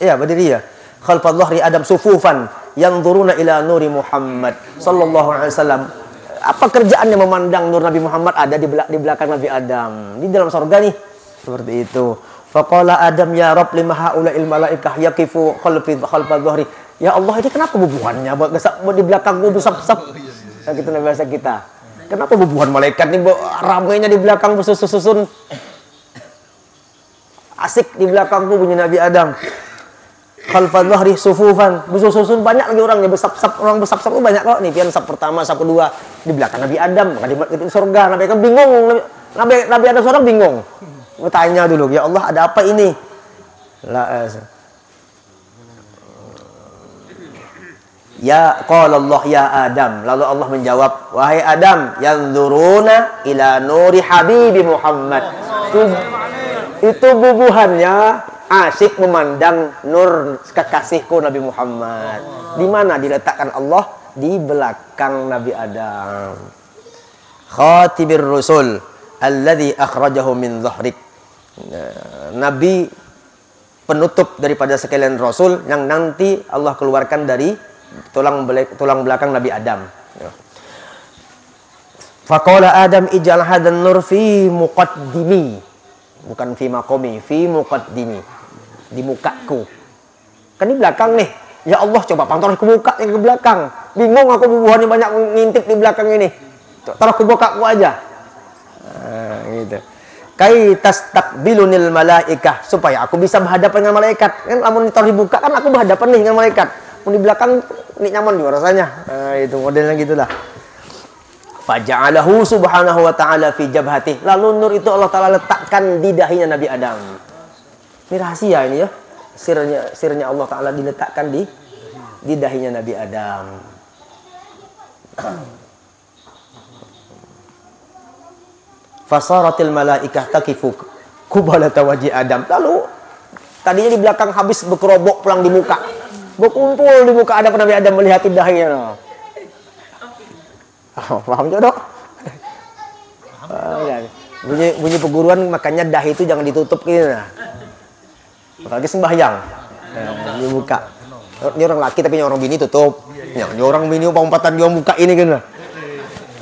berdiri ya. Khalfa dhahri Adam sufufan yanzuruna ila nuri Muhammad sallallahu alaihi wasallam. Apa kerjaannya memandang nur Nabi Muhammad ada di belakang Nabi Adam di dalam surga nih. Seperti itu. Faqala Adam ya Rabb lima haula'il malaikah yaqifu khalfa dhahri. Ya Allah, ini kenapa bubuhannya buat di belakangku besap-besap. Nah, gitu bahasa kita. Kenapa bubuhan malaikat nih ramainya di belakang bersusun-susun. Asik di belakangku bunyi Nabi Adam. Khalfa dhahri sufufan, bersusun banyak lagi orangnya, besap-sap, orang besap-sap itu banyak kok nih. Pian sap pertama, sap kedua di belakang Nabi Adam, maka di surga. Nabi kan bingung, Nabi Adam seorang bingung. Bertanya dulu, ya Allah ada apa ini? Ya qala Allah ya Adam, lalu Allah menjawab, wahai Adam, yanzuruna ila nuri habibi Muhammad. Itu bubuhannya asyik memandang nur kekasihku Nabi Muhammad. Di mana diletakkan Allah? Di belakang Nabi Adam. Khatibir Rasul alladzi akhrajahu min dhahrik. Nabi penutup daripada sekalian Rasul yang nanti Allah keluarkan dari tulang belakang Nabi Adam. Faqala Adam ij'al hadan nur fi muqaddimi. Bukan fi maqami, fi muqaddimi. Di mukaku. Kan di belakang nih. Ya Allah, coba taruh ke muka yang ke belakang. Bingung aku bubuhannya banyak ngintip di belakang ini. Taruh ke mukaku aja. Nah, gitu. Kai tastaqbilunil malaikah, supaya aku bisa berhadapan dengan malaikat. Kan lamun ditaruh di muka kan aku berhadapan nih dengan malaikat. Mau di belakang ini nyaman juga rasanya. Nah, itu modelnya gitulah. Faja'alahu subhanahu wa ta'ala fi jabhati. Lalu nur itu Allah Ta'ala letakkan di dahinya Nabi Adam. Ini rahasia ini ya. Sirnya Allah Ta'ala diletakkan di dahinya Nabi Adam. Fasaratil malaikah taqifu kubalata wajhi Adam. Lalu tadinya di belakang habis berkerobok pulang di muka. Berkumpul di muka Adam, Nabi Adam melihat dahinya. Oh, paham jodoh? Bunyi peguruan, makanya dahi itu jangan ditutup gitu. Nah. Apalagi sembahyang. Nah, di muka. Ini orang laki tapi ini orang bini tutup. Ini orang bini umpatan dia buka ini gitu.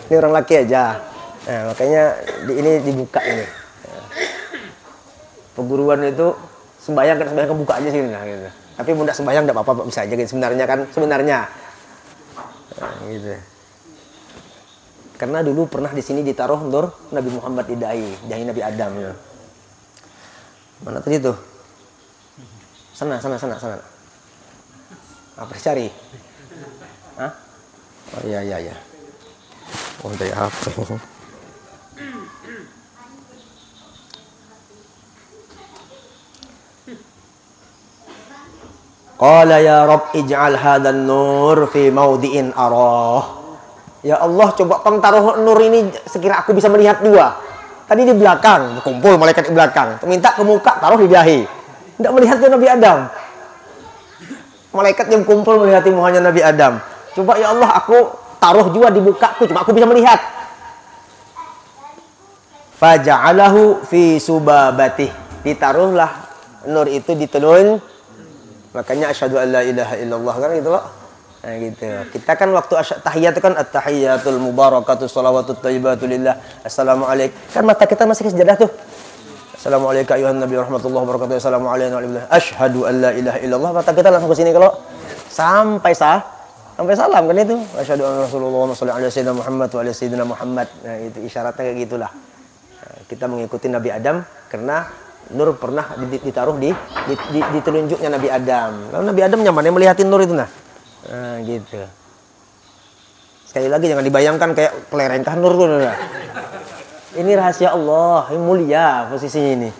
Ini orang laki aja. Nah, makanya ini dibuka ini. Nah. Peguruan itu sembahyang kebuka aja sih gitu. Tapi mudah sembahyang enggak apa-apa, bisa aja gitu. Sebenarnya. Nah, gitu. Karena dulu pernah di sini ditaruh nur Nabi Muhammad di dahi Nabi Adam ya. Mana tadi tuh? Sana. Apa cari? Hah? Oh iya. Oh dari apa? Qala ya Rabb ij'al hadzal nur fi maudhi'in arah. Ya Allah, coba Pang taruh nur ini sekira aku bisa melihat dua. Tadi di belakang, kumpul malaikat di belakang. Minta ke muka, taruh di dahi. Tidak melihat ke Nabi Adam. Malaikat yang kumpul melihat muhanya Nabi Adam. Coba ya Allah, aku taruh juga di mukaku, cuma aku bisa melihat. Faja'alahu fi subabatih. Ditaruhlah nur itu di telun. Makanya asyhadu an la ilaha illallah kan gitu loh. Nah gitu. Kita kan waktu tahiyat kan at-tahiyatul mubarakatuh shalawatut thayyibatu lillah. Assalamualaikum. Kan mata kita masih ke sejadah tuh. Assalamualaikum ayuhan nabi warahmatullahi wabarakatuh. Assalamualaikum warahmatullahi wabarakatuh. Asyhadu an la ilaha illallah. Mata kita langsung ke sini kalau sampai salam kan itu. Asyhadu anna rasulullah sallallahu alaihi wasallam Muhammad wa ala sayyidina Muhammad. Nah itu isyaratnya kayak gitulah. Nah, kita mengikuti Nabi Adam karena nur pernah ditaruh di telunjuknya Nabi Adam. Lalu Nabi Adam nyaman melihatin nur itu nah. Nah gitu. Sekali lagi jangan dibayangkan kayak kelerengkah nur tuh. Nah. Ini rahasia Allah, ini mulia posisinya ini.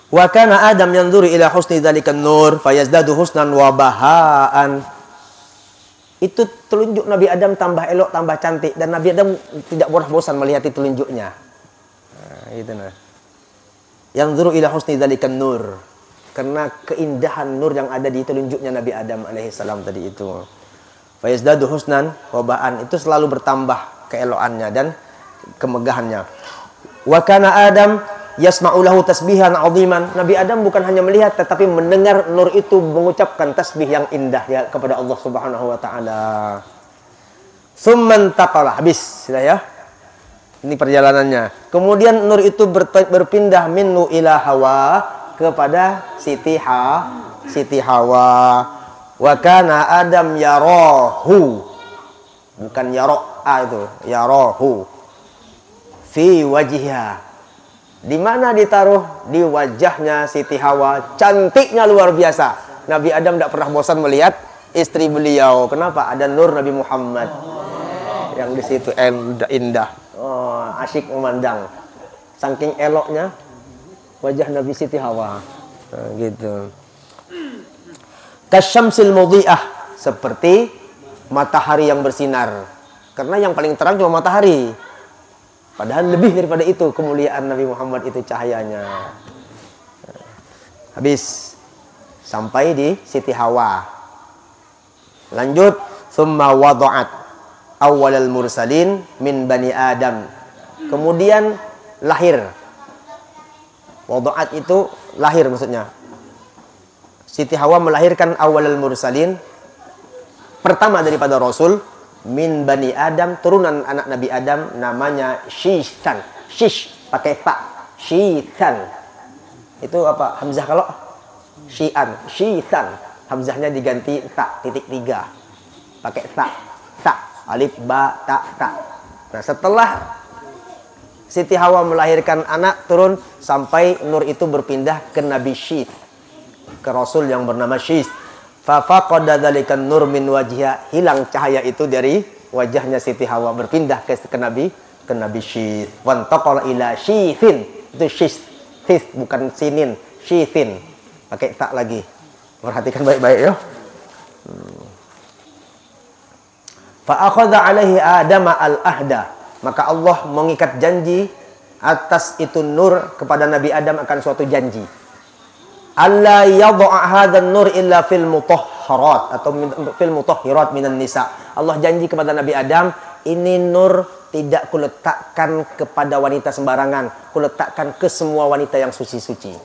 Wa kana Adam yanzuru ila husni dzalikan nur fayazdadu husnan wa bahaan. Itu telunjuk Nabi Adam tambah elok, tambah cantik dan Nabi Adam tidak pernah bosan melihat telunjuknya. Nah, gitu nah. Yanzuru ila husni dzalikan nur. Karena keindahan nur yang ada di telunjuknya Nabi Adam alaihissalam tadi itu. Fayazdadu husnan wa bahaan, itu selalu bertambah keelokannya dan kemegahannya. Wa kana Adam yasma'u lahu tasbihan 'aziman. Nabi Adam bukan hanya melihat tetapi mendengar nur itu mengucapkan tasbih yang indah ya kepada Allah Subhanahu wa taala. Tsumman taqala, habis sudah ya. Ini perjalanannya. Kemudian nur itu berpindah minnu ila Hawa kepada Siti Hawa. Wa kana Adam yarahu. Bukan yara'a itu, yarahu. Fi wajhiha. Di mana ditaruh? Di wajahnya Siti Hawa. Cantiknya luar biasa. Nabi Adam tidak pernah bosan melihat istri beliau. Kenapa? Ada nur Nabi Muhammad yang di situ indah. Oh, asyik memandang. Saking eloknya wajah Nabi Siti Hawa. Nah, gitu. Kasyamsil mudhi'ah, seperti matahari yang bersinar. Karena yang paling terang cuma matahari. Padahal lebih daripada itu kemuliaan Nabi Muhammad itu cahayanya. Habis sampai di Siti Hawa. Lanjut, thumma wada'at awwalal mursalin min bani Adam. Kemudian lahir. Wada'at itu lahir maksudnya. Siti Hawa melahirkan awwalal mursalin, pertama daripada Rasul, min bani Adam, turunan anak Nabi Adam, namanya Syithan. Shish pakai ta, Syithan. Itu apa? Hamzah kalau Syi'an, Syithan. Hamzahnya diganti ta, titik 3. Pakai ta, alif ba ta. Nah, setelah Siti Hawa melahirkan anak, turun sampai nur itu berpindah ke Nabi Syith, ke Rasul yang bernama Syith. Fa faqada dzalikan nur min wajhiha, hilang cahaya itu dari wajahnya Siti Hawa, berpindah ke Nabi Syith. Wantaqala ila Syithin, itu Syith bukan sinin, Syithin. Pakai tak lagi. Perhatikan baik-baik ya. Fa akhadha alaihi Adam al-ahda, maka Allah mengikat janji atas itu nur kepada Nabi Adam akan suatu janji. Allah yadha'a hadzal nur illa fil mutahharat atau fil mutahhirat minan nisa. Allah janji kepada Nabi Adam, ini nur tidak kuletakkan kepada wanita sembarangan, kuletakkan ke semua wanita yang suci-suci.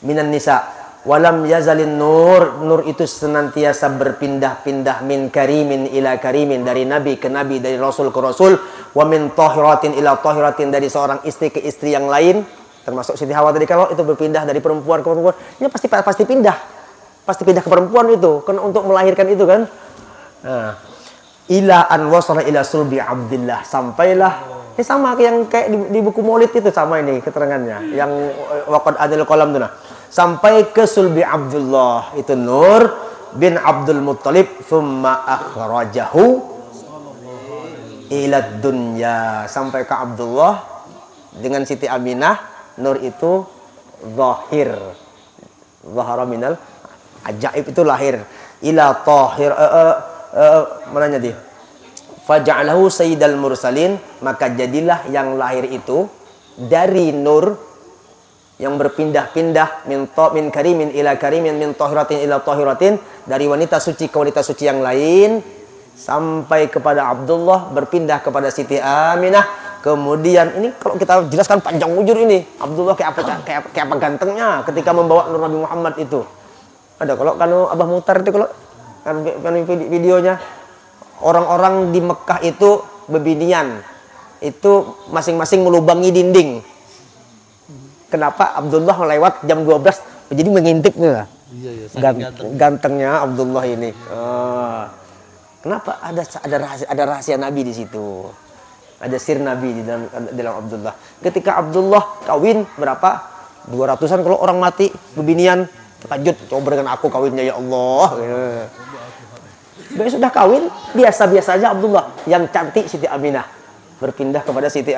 Minan nisa. Walam yazalin nur itu senantiasa berpindah-pindah min karimin ila karimin, dari nabi ke nabi, dari rasul ke rasul, wa min tahiratin ila tahiratin, dari seorang istri ke istri yang lain, termasuk Siti Hawa tadi. Kalau itu berpindah dari perempuan ke perempuan, ini pasti pindah ke perempuan itu kan, untuk melahirkan itu kan. Nah, ila an wasala ila sulbi Abdillah, sampailah ini sama yang kayak di buku Maulid itu, sama ini keterangannya yang waqad adil qalam itu, nah sampai ke sulbi Abdullah, itu Nur bin Abdul Muttalib, thumma akhrajahu ila dunya, sampai ke Abdullah dengan Siti Aminah, nur itu zahir. Zahara minal ajaib, itu lahir. Ila tahir mananya dia? Faja'alahu sayyidal mursalin, maka jadilah yang lahir itu dari nur yang berpindah-pindah min karimin ila karimin, min tahiratin ila tahiratin, dari wanita suci ke wanita suci yang lain, sampai kepada Abdullah, berpindah kepada Siti Aminah. Kemudian ini kalau kita jelaskan panjang ujur ini, Abdullah kayak apa gantengnya ketika membawa nur Nabi Muhammad itu. Ada kalau Abah Mutar itu kalau kan videonya, orang-orang di Mekah itu bebinian, itu masing-masing melubangi dinding. Kenapa? Abdullah lewat jam 12 jadi mengintip nih. Gantengnya Abdullah ini. Kenapa? Ada rahasia Nabi di situ. Ada sir Nabi di dalam Abdullah. Ketika Abdullah kawin berapa? 200-an kalau orang mati bebinian, terkejut, coba dengan aku kawinnya ya Allah. Sudah kawin, biasa-biasa aja Abdullah. Yang cantik Siti Aminah. Berpindah kepada Siti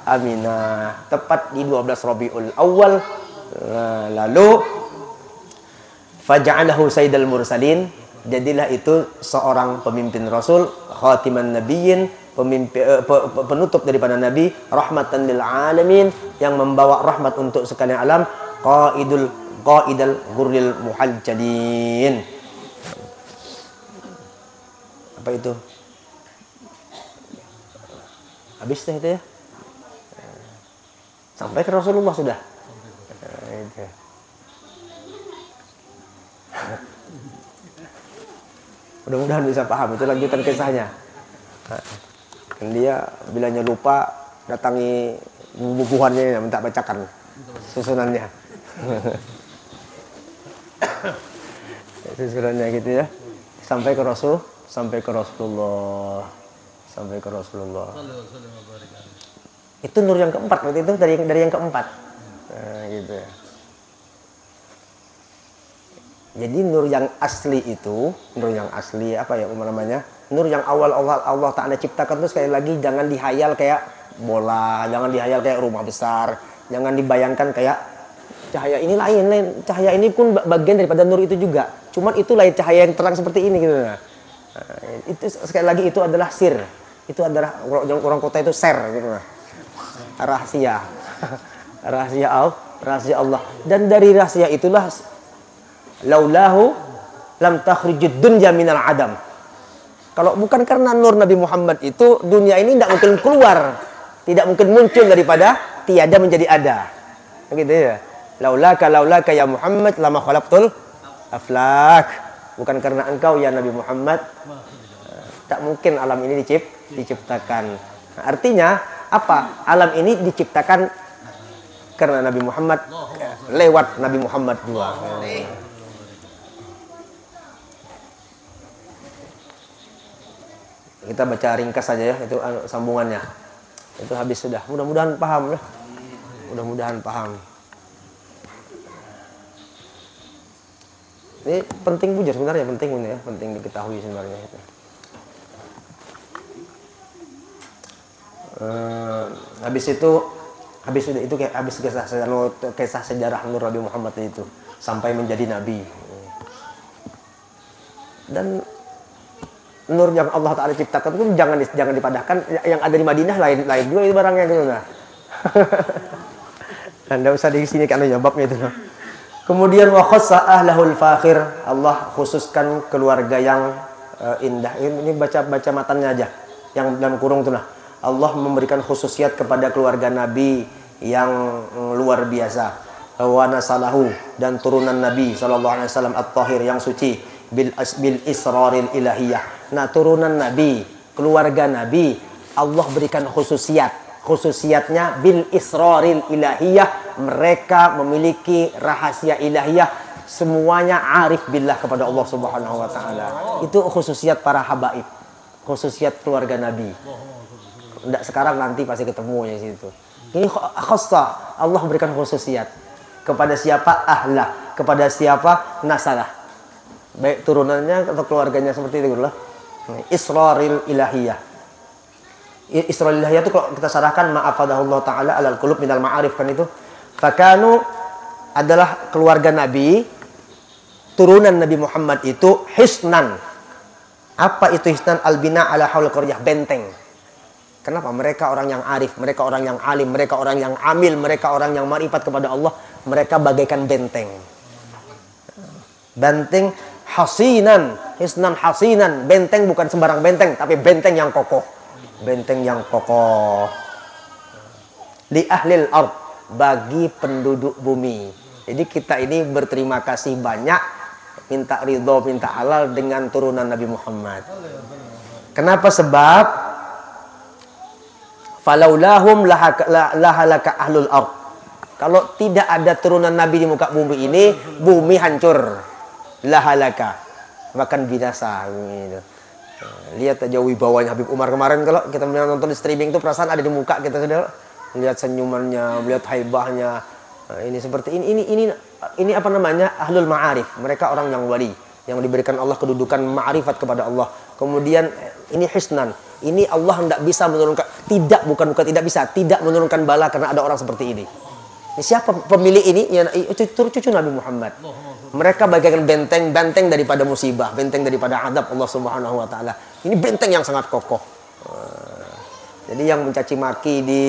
Aminah. Tepat di 12 Rabiul Awal. Lalu faja'alahu sayyidal mursalin. Jadilah itu seorang pemimpin Rasul, khatiman nabiyyin, penutup daripada Nabi, rahmatan lil alamin, yang membawa rahmat untuk sekalian alam, qaidal ghurril muhajjalin. Apa itu? Habis deh itu ya. Sampai ke Rasulullah sudah. Itu. Mudah-mudahan bisa paham, itu lanjutan kisahnya. Dan dia bilanya lupa, datangi bubuhannya minta bacakan susunannya. Susunannya gitu ya. Sampai ke Rasulullah. Itu nur yang keempat, berarti itu dari yang keempat. Nah, gitu ya. Jadi nur yang asli itu, nur yang asli apa ya namanya? Nur yang awal Allah Ta'ala ciptakan itu sekali lagi jangan dihayal kayak bola, jangan dihayal kayak rumah besar, jangan dibayangkan kayak cahaya ini lain. Cahaya ini pun bagian daripada nur itu juga. Cuman itu lain cahaya yang terang seperti ini gitu. Nah, itu sekali lagi itu adalah sir. Itu adalah orang kota itu ser gitu. Nah. Rahasia. Rahasia Allah. Dan dari rahasia itulah laulahu lam takhrijud dunya minal adam. Kalau bukan karena nur Nabi Muhammad itu, dunia ini tidak mungkin keluar, tidak mungkin muncul daripada tiada menjadi ada. Begitu ya. Laulaka ya Muhammad lama khalaqtul aflak. Bukan karena engkau ya Nabi Muhammad, tak mungkin alam ini diciptakan. Nah, artinya apa? Alam ini diciptakan karena Nabi Muhammad, lewat Nabi Muhammad juga. Kita baca ringkas saja ya, itu sambungannya. Itu habis sudah. Mudah-mudahan paham ya. Mudah-mudahan paham. Ini penting bujur sebenarnya, penting ini ya, penting diketahui sebenarnya itu. Habis sudah itu kayak habis kisah sejarah Nur Nabi Muhammad itu sampai menjadi nabi. Dan nur yang Allah Ta'ala ciptakan itu jangan dipadahkan yang ada di Madinah, lain juga itu barangnya gitu nah. Dan enggak usah di sini karena jawabnya itu. Kemudian wa khassa ahlahul fakhir, Allah khususkan keluarga yang indah. Ini baca matannya aja yang dalam kurung itu nah. Allah memberikan khususiat kepada keluarga Nabi yang luar biasa. Wa nasalahu, dan turunan Nabi sallallahu alaihi wasallam at-tahir yang suci bil israril ilahiyah. Nah, turunan Nabi, keluarga Nabi, Allah berikan khususiatnya bil israril ilahiyah. Mereka memiliki rahasia ilahiyah, semuanya arif billah kepada Allah Subhanahu wa taala. Itu khususiat para habaib, khususiat keluarga Nabi. Tidak sekarang, nanti pasti ketemu ya situ. Ini khassa, Allah berikan khususiat kepada siapa? Ahlah, kepada siapa? Nasalah. Baik turunannya atau keluarganya seperti itu lah. Israril ilahiyah. Isra'il Ilahiyah itu kalau kita sarahkan ma'afadahullah ta'ala alal qulub minal ma'arif kan itu. Fakanu adalah keluarga Nabi, turunan Nabi Muhammad itu hisnan. Apa itu hisnan? Albina ala haul qaryah, benteng. Kenapa? Mereka orang yang arif, mereka orang yang alim, mereka orang yang amil, mereka orang yang marifat kepada Allah. Mereka bagaikan benteng. Benteng hasinan, hisnan hasinan. Benteng bukan sembarang benteng, tapi benteng yang kokoh. Benteng yang kokoh. Li ahlil ard, bagi penduduk bumi. Jadi kita ini berterima kasih banyak, minta ridho, minta halal dengan turunan Nabi Muhammad. Kenapa? Sebab falaulahum lahalaka ahlul ard. Kalau tidak ada turunan Nabi di muka bumi ini, bumi hancur. Lahalaka, makan binasa. Gitu. Lihat aja wibawanya Habib Umar kemarin, kalau kita nonton di streaming itu perasaan ada di muka kita sudah lihat senyumannya, melihat haibahnya. Nah, ini seperti ini apa namanya? Ahlul ma'arif. Mereka orang yang wali, yang diberikan Allah kedudukan ma'rifat kepada Allah. Kemudian ini hisnan. Ini Allah tidak bisa menurunkan, bukan tidak bisa, tidak menurunkan bala karena ada orang seperti ini. Ini siapa pemilik ini? Ya, cucu Nabi Muhammad. Mereka bagaikan benteng daripada musibah, benteng daripada adab Allah Subhanahu wa taala. Ini benteng yang sangat kokoh. Jadi yang mencaci maki di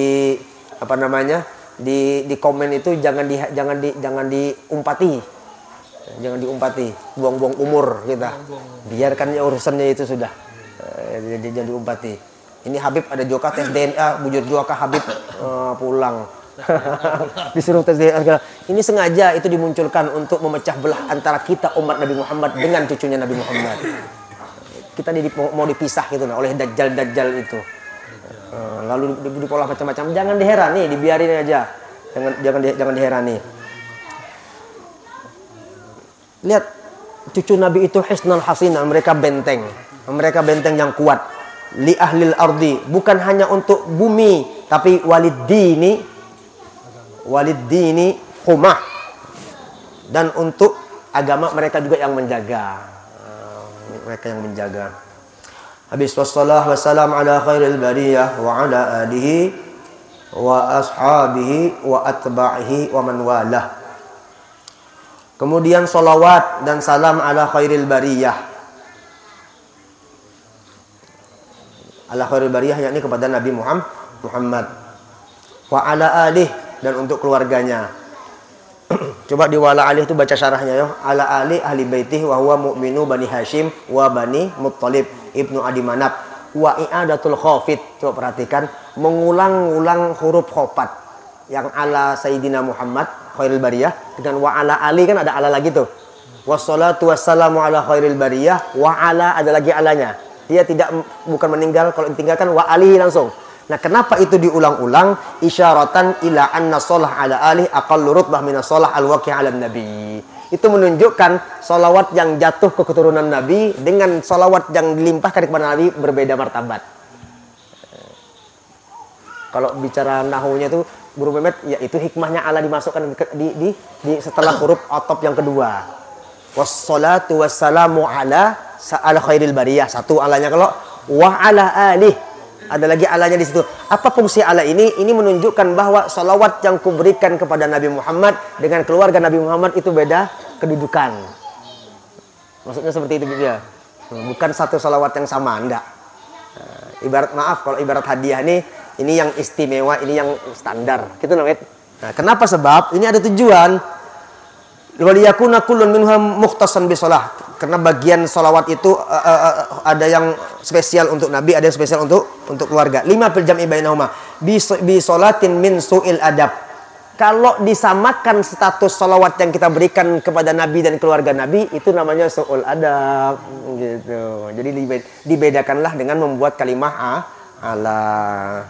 apa namanya? Di komen itu jangan diumpati. Jangan diumpati, buang-buang umur kita. Biarkan urusannya itu sudah. Jangan diumpati. Ini Habib ada joka tes DNA, bujur joka Habib pulang. Disuruh tes DNA. Ini sengaja itu dimunculkan untuk memecah belah antara kita umat Nabi Muhammad dengan cucunya Nabi Muhammad. Kita mau dipisah gitu nah, oleh dajjal itu. Lalu dipolah macam-macam. Jangan diherani, dibiarin aja. Jangan diherani. Lihat, cucu Nabi itu hisnan hasinan, mereka benteng yang kuat. Li ahlil ardi, bukan hanya untuk bumi, tapi waliddini humah, dan untuk agama mereka juga yang menjaga. Mereka yang menjaga. Habis wassalah wassalam ala khairil bariyah wa ala alihi wa ashabihi wa atba'ihi wa man walah. Kemudian salawat dan salam ala khairil bariyah. Ala khairil bariyah yakni kepada Nabi Muhammad. Wa ala alihi, dan untuk keluarganya. Coba di wala alih itu baca syarahnya ya. Ala ali ahli baitih wa huwa mu'minu bani Hashim wa bani Muttalib ibnu Adi Manaf wa i'adatul khafid. Coba perhatikan, mengulang-ulang huruf khofat yang ala Sayyidina Muhammad khairil bariyah dengan wa ala ali, kan ada ala lagi tuh. Wassalatu wassalamu ala khairil bariyah wa ala, ada lagi alanya. Dia bukan meninggal, kalau ditinggalkan wa ali langsung. Nah, kenapa itu diulang-ulang? Isyaratan ila anna sholah ala alih aqallu rutbah minas sholah al-waqi' ala nabi. Itu menunjukkan salawat yang jatuh ke keturunan Nabi dengan salawat yang dilimpahkan kepada Nabi berbeda martabat. Kalau bicara nahunya itu, Guru Mehmet, ya itu hikmahnya ala dimasukkan di setelah huruf atop yang kedua. Wassalatu wassalamu ala khairil bariyah. Satu alanya, kalau wa ala alih, ada lagi alanya di situ. Apa fungsi ala ini? Ini menunjukkan bahwa salawat yang kuberikan kepada Nabi Muhammad dengan keluarga Nabi Muhammad itu beda kedudukan. Maksudnya seperti itu ya. Bukan satu salawat yang sama, enggak. Ibarat kalau ibarat hadiah ini yang istimewa, ini yang standar. Gitu namanya. Nah, kenapa? Sebab ini ada tujuan. Waliyakuna kullun minhum mukhtasan bisalah. Karena bagian salawat itu ada yang spesial untuk Nabi, ada yang spesial untuk keluarga. 5 fil jam'i bainahuma bi sholatin min su'il adab. Kalau disamakan status salawat yang kita berikan kepada Nabi dan keluarga Nabi, itu namanya su'ul adab gitu. Jadi dibedakanlah dengan membuat kalimah ala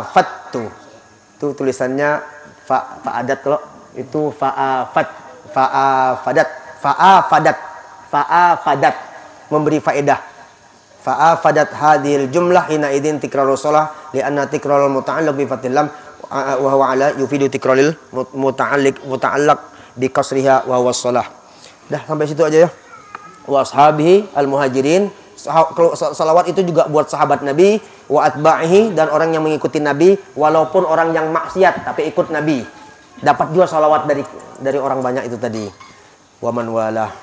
fattu. Itu tulisannya fa'adat, kalau itu fa'afadat memberi faedah. Fa'afadat hadhil jumlah hina idin tikrarul shalah li'anna tikrarul muta'alliq bi fathil lam wa huwa ala yufidu tikrarul muta'allaq bi kasriha wa huwa shalah. Dah sampai situ aja ya. Wa ashabihi al muhajirin Salawat itu juga buat sahabat Nabi, wa atba'ihi, dan orang yang mengikuti Nabi, walaupun orang yang maksiat tapi ikut Nabi. Dapat juga salawat dari orang banyak itu tadi. Wa man walah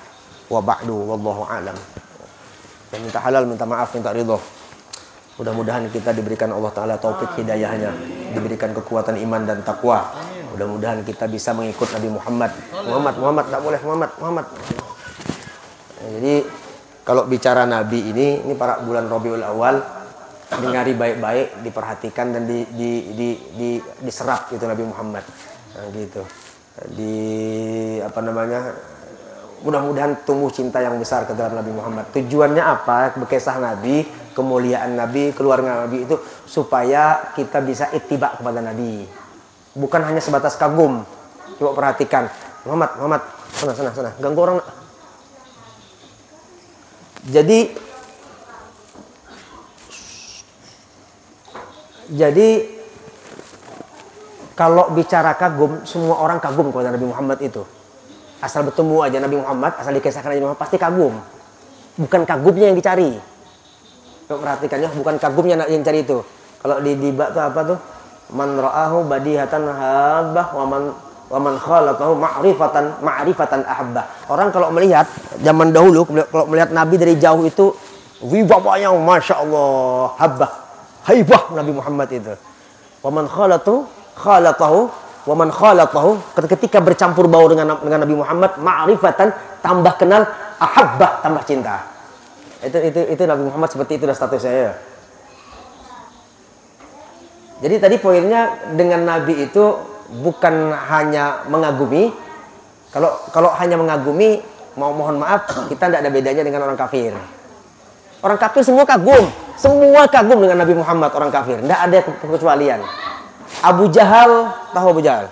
wa ba'du wallahu a'lam. Dan minta halal, minta maaf, minta ridho. Mudah-mudahan kita diberikan Allah Ta'ala taufik hidayahnya, diberikan kekuatan iman dan takwa. Mudah-mudahan kita bisa mengikut Nabi Muhammad. Muhammad, tak boleh Muhammad. Jadi kalau bicara Nabi ini para bulan Rabiul Awal, dengari baik-baik, diperhatikan dan diserap itu Nabi Muhammad. Nah, gitu. Mudah-mudahan tumbuh cinta yang besar ke dalam Nabi Muhammad. Tujuannya apa? Bekisah Nabi, kemuliaan Nabi, keluarga Nabi itu supaya kita bisa ittiba kepada Nabi. Bukan hanya sebatas kagum. Coba perhatikan. Muhammad, sana. Ganggu orang. Jadi kalau bicara kagum, semua orang kagum kepada Nabi Muhammad itu. Asal bertemu aja Nabi Muhammad, asal dikisahkan Nabi Muhammad, pasti kagum. Bukan kagumnya yang dicari. Coba perhatikan ya, bukan kagumnya yang dicari itu. Kalau di bab itu apa tuh? Man ra'ahu badihatan habbah wa man khalaqahu ma'rifatan ahabbah. Orang kalau melihat zaman dahulu, kalau melihat Nabi dari jauh itu wibawanya Masya Allah, haibah Nabi Muhammad itu. Wa man khalaqahu ketika bercampur baur dengan Nabi Muhammad, ma'rifatan, tambah kenal, ahabbah, tambah cinta. Itu Nabi Muhammad seperti itu dah statusnya ya. Jadi tadi poinnya dengan Nabi itu bukan hanya mengagumi. Kalau hanya mengagumi, mohon maaf, kita tidak ada bedanya dengan orang kafir. Orang kafir semua kagum dengan Nabi Muhammad, orang kafir. Tidak ada kekecualian. Abu Jahal, tahu Abu Jahal?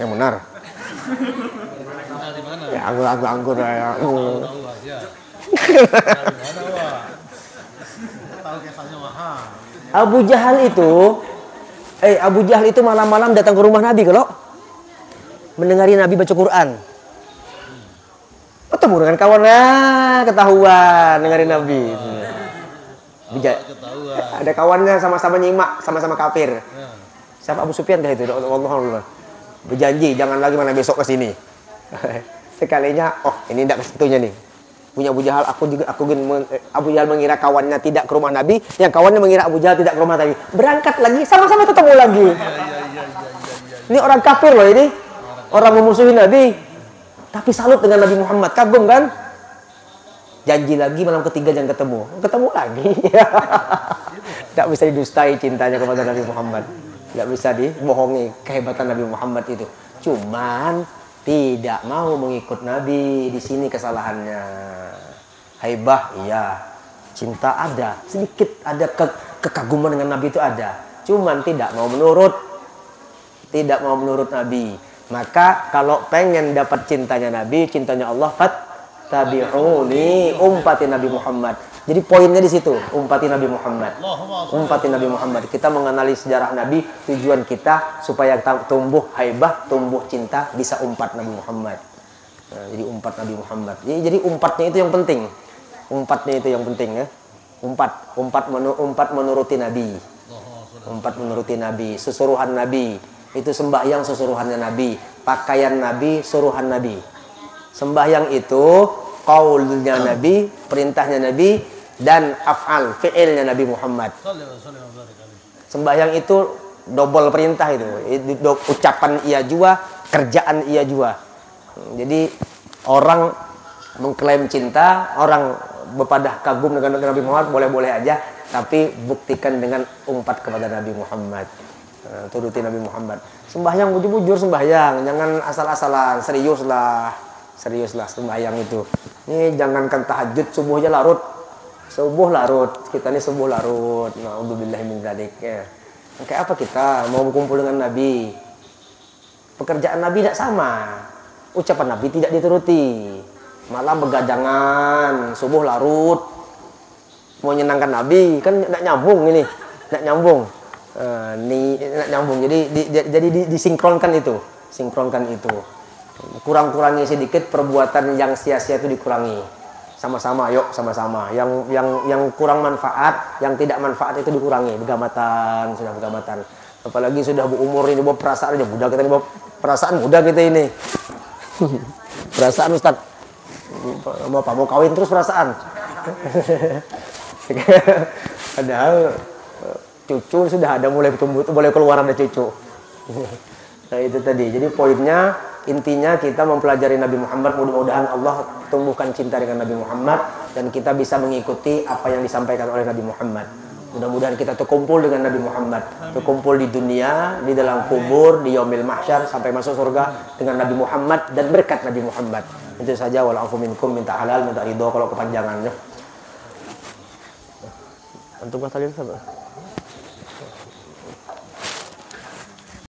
Yang benar. Ya anggur ya. Abu Jahal itu malam-malam datang ke rumah Nabi kalau mendengari Nabi baca Quran. Ketemu dengan kawannya, ketahuan dengerin Nabi. Ada kawannya sama-sama nyimak, sama-sama kafir. Siapa Abu Sufyan kah itu? Allah berjanji jangan lagi mana besok ke sini. Sekalinya, ini tidak ke situnya nih. Punya Abu Jahal, Abu Jahal mengira kawannya tidak ke rumah Nabi, yang kawannya mengira Abu Jahal tidak ke rumah Nabi. Berangkat lagi, sama-sama ketemu lagi. Ini orang kafir loh ini. Orang memusuhi Nabi. Tapi salut dengan Nabi Muhammad, kagum kan? Janji lagi malam ketiga jangan ketemu lagi. Tidak bisa didustai cintanya kepada Nabi Muhammad. Tidak bisa dibohongi kehebatan Nabi Muhammad itu. Cuman tidak mau mengikut Nabi, di sini kesalahannya. Haibah iya, cinta ada, sedikit ada kekaguman dengan Nabi itu ada. Cuman tidak mau menurut Nabi. Maka kalau pengen dapat cintanya Nabi, cintanya Allah, fattabi'uni, umpati Nabi Muhammad. Jadi poinnya di situ, umpati Nabi Muhammad. Umpati Nabi Muhammad. Kita mengenali sejarah Nabi, tujuan kita supaya tumbuh haibah, tumbuh cinta, bisa umpat Nabi Muhammad. Nah, jadi umpat Nabi Muhammad. Jadi umpatnya itu yang penting. Umpatnya itu yang penting ya. Umpat menuruti Nabi. Umpat menuruti Nabi, susuruhan Nabi. Itu sembahyang susuruhannya Nabi, pakaian Nabi, suruhan Nabi. Sembahyang itu qaulnya Nabi, perintahnya Nabi, dan af'al, fi'ilnya Nabi Muhammad. Sembahyang itu double perintah itu. Ucapan iya juga, kerjaan iya juga. Jadi orang mengklaim cinta, orang berpadah kagum dengan Nabi Muhammad boleh-boleh aja, tapi buktikan dengan umpat kepada Nabi Muhammad. Turuti Nabi Muhammad. Sembahyang bujur-bujur sembahyang, jangan asal-asalan, seriuslah sembahyang itu. Ini jangankan tahajud subuh aja larut. Kita ini subuh larut. Na'udzubillahi min dzalik ya. Kayak apa kita mau berkumpul dengan Nabi? Pekerjaan Nabi tidak sama. Ucapan Nabi tidak dituruti. Malah begadangan, subuh larut. Mau nyenangkan Nabi kan tidak nyambung ini. Tidak nyambung. Jadi disinkronkan itu. Kurang-kurangnya sedikit, perbuatan yang sia-sia itu dikurangi. sama-sama, yuk sama-sama. Yang kurang manfaat, yang tidak manfaat itu dikurangi. Begamatan, sudah begamatan. Apalagi sudah berumur ini, bawa perasaan aja muda kita ini, bawa perasaan muda kita ini. Perasaan Ustaz. Bapak mau kawin terus perasaan. Padahal cucu sudah ada mulai tumbuh, boleh keluar ada cucu. Nah itu tadi. Jadi poinnya, intinya kita mempelajari Nabi Muhammad. Mudah-mudahan Allah tumbuhkan cinta dengan Nabi Muhammad dan kita bisa mengikuti apa yang disampaikan oleh Nabi Muhammad. Mudah-mudahan kita terkumpul dengan Nabi Muhammad, terkumpul di dunia, di dalam kubur, di yaumil mahsyar, sampai masuk surga dengan Nabi Muhammad dan berkat Nabi Muhammad. Itu saja. Wa'alafu minkum, minta halal, minta ridho kalau kepanjangannya. Antum kata sabar.